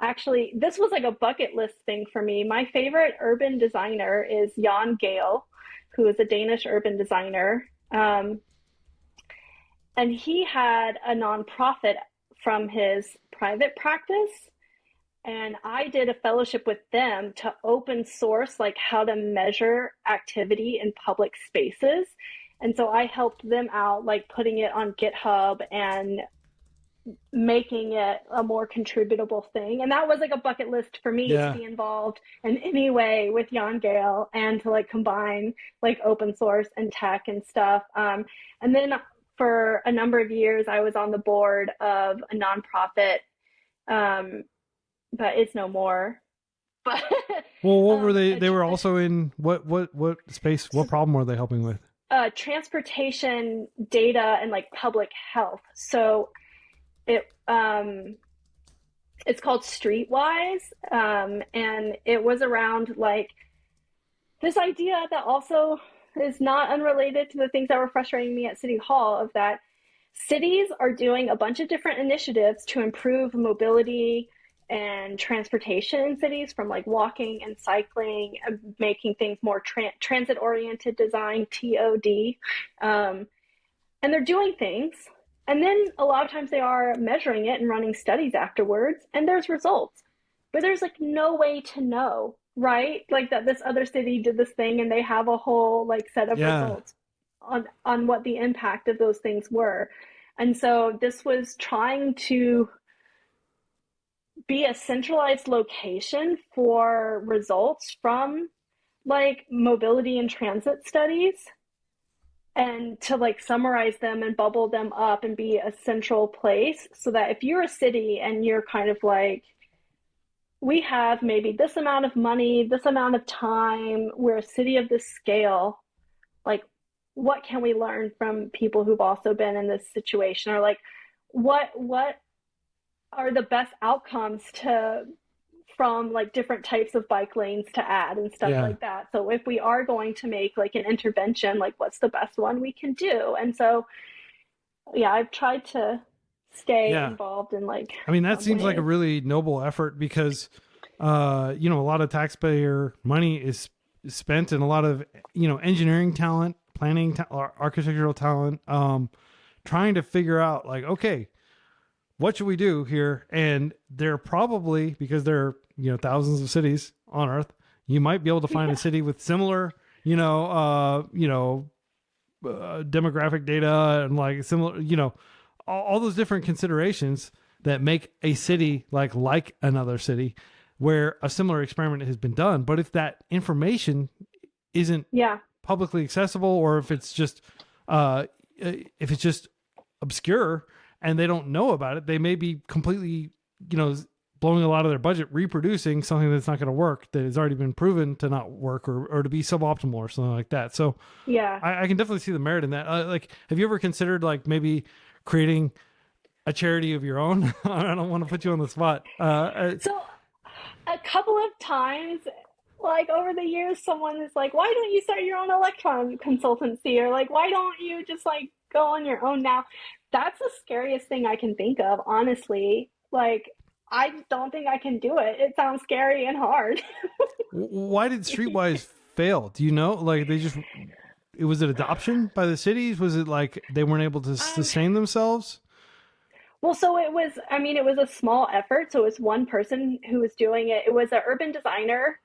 Speaker 2: actually, this was like a bucket list thing for me. My favorite urban designer is Jan Gehl, who is a Danish urban designer. And he had a nonprofit from his private practice. And I did a fellowship with them to open source, like how to measure activity in public spaces. And so I helped them out, like putting it on GitHub and making it a more contributable thing. And that was like a bucket list for me to
Speaker 1: Yeah.
Speaker 2: be involved in any way with Jan Gale and to like combine like open source and tech and stuff. And then for a number of years, I was on the board of a nonprofit that is no more. But
Speaker 1: Well, what were they? They were also in what space? What problem were they helping with?
Speaker 2: transportation data and like public health. So it it's called Streetwise, and it was around like this idea that also is not unrelated to the things that were frustrating me at City Hall, of that cities are doing a bunch of different initiatives to improve mobility and transportation in cities, from like walking and cycling and making things more transit oriented design, TOD. And they're doing things. And then a lot of times they are measuring it and running studies afterwards, and there's results. But there's like no way to know, right? Like that this other city did this thing and they have a whole like set of results on what the impact of those things were. And so this was trying to be a centralized location for results from like mobility and transit studies, and to like summarize them and bubble them up and be a central place, so that if you're a city and you're kind of like, we have maybe this amount of money, this amount of time, we're a city of this scale, like what can we learn from people who've also been in this situation? Or like what are the best outcomes to from like different types of bike lanes to add and stuff like that. So if we are going to make like an intervention, like what's the best one we can do? And so yeah, I've tried to stay involved in like,
Speaker 1: I mean, that seems like a really noble effort, because a lot of taxpayer money is spent, and a lot of engineering talent, planning architectural talent, trying to figure out like, okay, what should we do here? And they're probably, because there are thousands of cities on Earth, you might be able to find a city with similar demographic data and like similar all those different considerations that make a city like another city where a similar experiment has been done. But if that information isn't publicly accessible, or if it's just obscure and they don't know about it, they may be completely, blowing a lot of their budget reproducing something that's not going to work, that has already been proven to not work, or to be suboptimal or something like that. So I can definitely see the merit in that. Like, have you ever considered like maybe creating a charity of your own? I don't want to put you on the spot.
Speaker 2: So a couple of times, like over the years, someone is like, why don't you start your own Electron consultancy? Or like, why don't you just like go on your own now? That's the scariest thing I can think of, honestly. Like, I don't think I can do it. It sounds scary and hard.
Speaker 1: Why did Streetwise fail? Do you know? Like, was it adoption by the cities? Was it like they weren't able to sustain themselves?
Speaker 2: Well, so it was a small effort. So it was one person who was doing it. It was an urban designer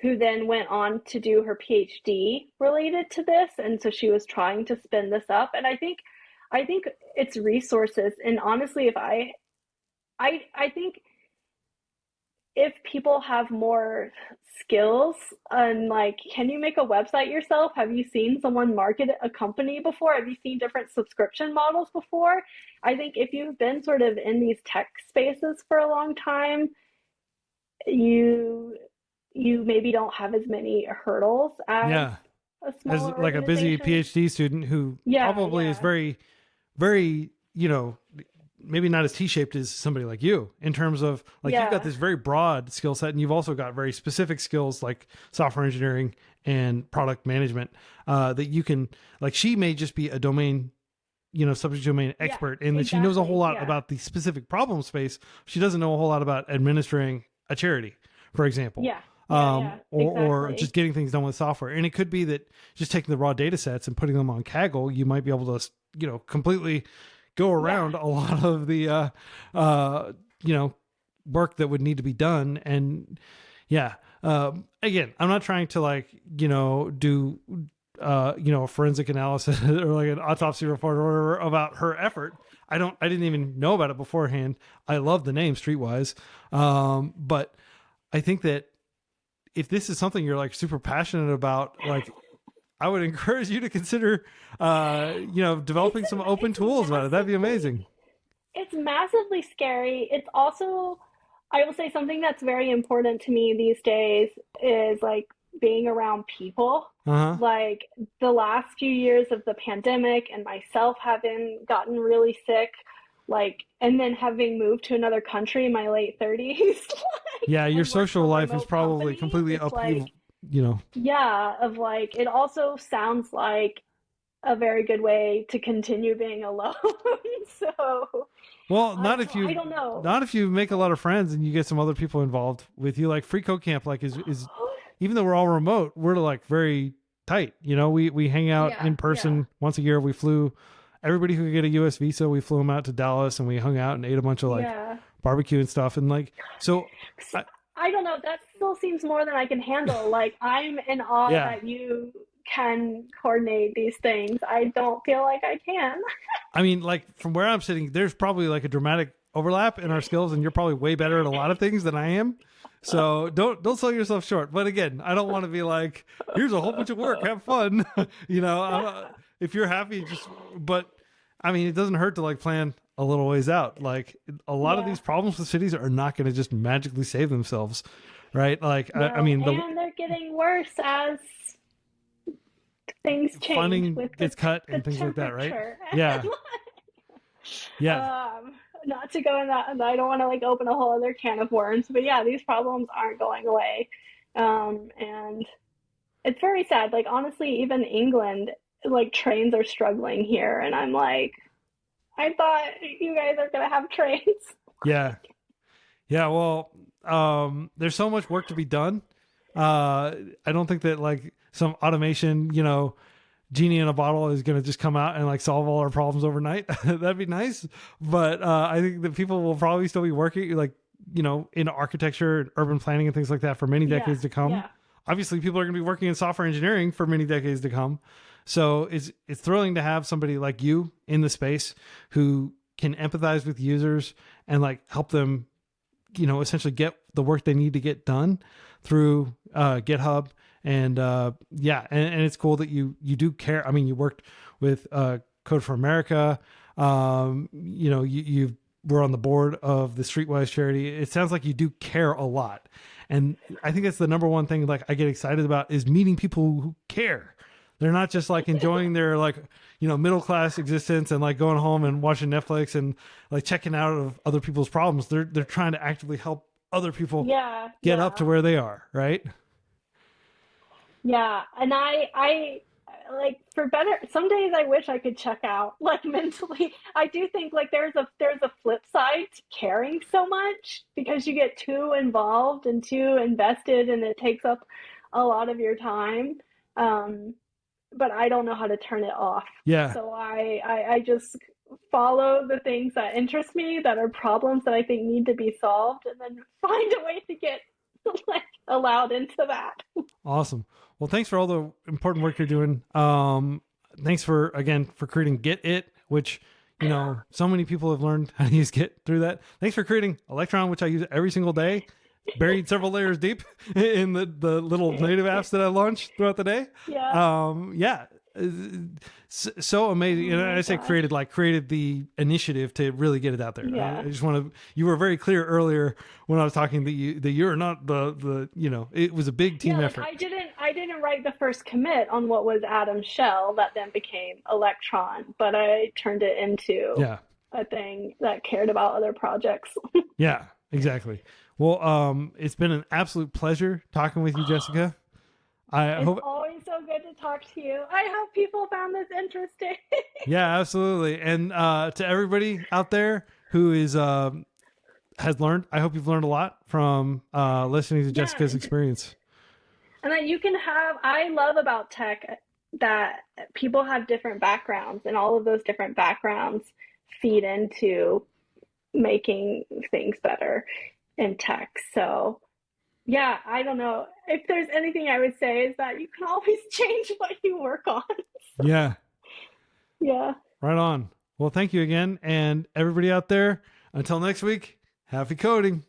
Speaker 2: who then went on to do her PhD related to this. And so she was trying to spin this up. And I think it's resources. And honestly, I think if people have more skills and like, can you make a website yourself? Have you seen someone market a company before? Have you seen different subscription models before? I think if you've been sort of in these tech spaces for a long time, you maybe don't have as many hurdles as a smaller
Speaker 1: like a busy PhD student who probably is very, very, maybe not as T-shaped as somebody like you, in terms of like, you've got this very broad skill set, and you've also got very specific skills like software engineering and product management, that you can, like, she may just be a domain, subject domain expert, and that she knows a whole lot about the specific problem space. She doesn't know a whole lot about administering a charity, for example. Or just getting things done with software. And it could be that just taking the raw data sets and putting them on Kaggle, you might be able to, completely go around a lot of the, work that would need to be done. And again, I'm not trying to like, do, a forensic analysis or like an autopsy report or whatever about her effort. I didn't even know about it beforehand. I love the name Streetwise. But I think that if this is something you're like super passionate about, like I would encourage you to consider, developing some open tools about it. That'd be amazing.
Speaker 2: It's massively scary. It's also, I will say something that's very important to me these days is like being around people.
Speaker 1: Uh-huh.
Speaker 2: Like the last few years of the pandemic and myself having gotten really sick, like, and then having moved to another country in my late 30s, like,
Speaker 1: Yeah, your
Speaker 2: and worked for
Speaker 1: social
Speaker 2: a
Speaker 1: life is
Speaker 2: remote
Speaker 1: probably
Speaker 2: company,
Speaker 1: completely
Speaker 2: it's like,
Speaker 1: upheaval, you know.
Speaker 2: yeah, of like, it also sounds like a very good way to continue being alone. So
Speaker 1: Well,
Speaker 2: I don't know.
Speaker 1: not if you make a lot of friends and you get some other people involved with you. Like FreeCodeCamp, like is even though we're all remote, we're like very tight. You know, we hang out
Speaker 2: Yeah,
Speaker 1: in
Speaker 2: yeah,
Speaker 1: person once a year. We flew everybody who could get a US visa. We flew them out to Dallas and we hung out and ate a bunch of like
Speaker 2: yeah.
Speaker 1: barbecue and stuff. And like, so I,
Speaker 2: I don't know. That still seems more than I can handle. Like, I'm in awe
Speaker 1: yeah,
Speaker 2: that you can coordinate these things. I don't feel like I can.
Speaker 1: I mean, like from where I'm sitting, there's probably like a dramatic overlap in our skills, and you're probably way better at a lot of things than I am. So don't sell yourself short. But again, I don't want to be like, here's a whole bunch of work, have fun. If you're happy, just. But I mean, it doesn't hurt to like plan a little ways out. Like a lot of
Speaker 2: Yeah.
Speaker 1: these problems with cities are not going to just magically save themselves, right? Like I
Speaker 2: No,
Speaker 1: mean, the
Speaker 2: and they're getting worse as things change
Speaker 1: funding
Speaker 2: with
Speaker 1: gets cut
Speaker 2: the
Speaker 1: and things like that, right?
Speaker 2: temperature.
Speaker 1: Yeah, yeah.
Speaker 2: Not to go in that, I don't want to like open a whole other can of worms, but yeah, these problems aren't going away. And it's very sad. Like, honestly, even England, like, trains are struggling here. And I'm like, I thought you guys are going to have trains.
Speaker 1: Yeah. Yeah, well, there's so much work to be done. I don't think that like some automation, genie in a bottle is going to just come out and like solve all our problems overnight. That'd be nice. But I think that people will probably still be working like, in architecture and urban planning and things like that for many
Speaker 2: Yeah,
Speaker 1: decades to come.
Speaker 2: yeah,
Speaker 1: Obviously, people are going to be working in software engineering for many decades to come. So it's thrilling to have somebody like you in the space who can empathize with users and like help them essentially get the work they need to get done through GitHub. And and it's cool that you do care. I mean, you worked with Code for America. You were on the board of the Streetwise charity. It sounds like you do care a lot. And I think that's the number one thing like I get excited about is meeting people who care. They're not just like enjoying their like, middle class existence and like going home and watching Netflix and like checking out of other people's problems. They're trying to actively help other people
Speaker 2: yeah,
Speaker 1: get up
Speaker 2: yeah,
Speaker 1: to where they are, right?
Speaker 2: yeah. And I like for better, some days I wish I could check out like mentally. I do think like there's a flip side to caring so much because you get too involved and too invested and it takes up a lot of your time. Um, but I don't know how to turn it off.
Speaker 1: Yeah.
Speaker 2: So I just follow the things that interest me, that are problems that I think need to be solved, and then find a way to get like allowed into that.
Speaker 1: Awesome. Well, thanks for all the important work you're doing. Thanks for creating Get It, which, so many people have learned how to use Git through that. Thanks for creating Electron, which I use every single day, buried several layers deep in the little native apps that I launch throughout the day.
Speaker 2: Yeah.
Speaker 1: Yeah. So amazing.
Speaker 2: Oh
Speaker 1: And
Speaker 2: my
Speaker 1: I say
Speaker 2: gosh.
Speaker 1: created the initiative to really get it out there. I
Speaker 2: Yeah.
Speaker 1: just want to, you were very clear earlier when I was talking that you're not it was a big
Speaker 2: Yeah,
Speaker 1: team
Speaker 2: like
Speaker 1: effort.
Speaker 2: I didn't write the first commit on what was Adam's shell that then became Electron, but I turned it into
Speaker 1: Yeah.
Speaker 2: a thing that cared about other projects.
Speaker 1: Yeah, exactly. Well, it's been an absolute pleasure talking with you, Jessica. I
Speaker 2: It's
Speaker 1: hope,
Speaker 2: always so good to talk to you. I hope people found this interesting.
Speaker 1: yeah, absolutely. And to everybody out there who has learned, I hope you've learned a lot from listening to
Speaker 2: Yeah,
Speaker 1: Jessica's experience.
Speaker 2: and that you can have, I love about tech that people have different backgrounds, and all of those different backgrounds feed into making things better in tech. So, yeah, I don't know. If there's anything I would say is that you can always change what you work on.
Speaker 1: Yeah,
Speaker 2: Yeah.
Speaker 1: right on. Well, thank you again. And everybody out there, until next week, happy coding.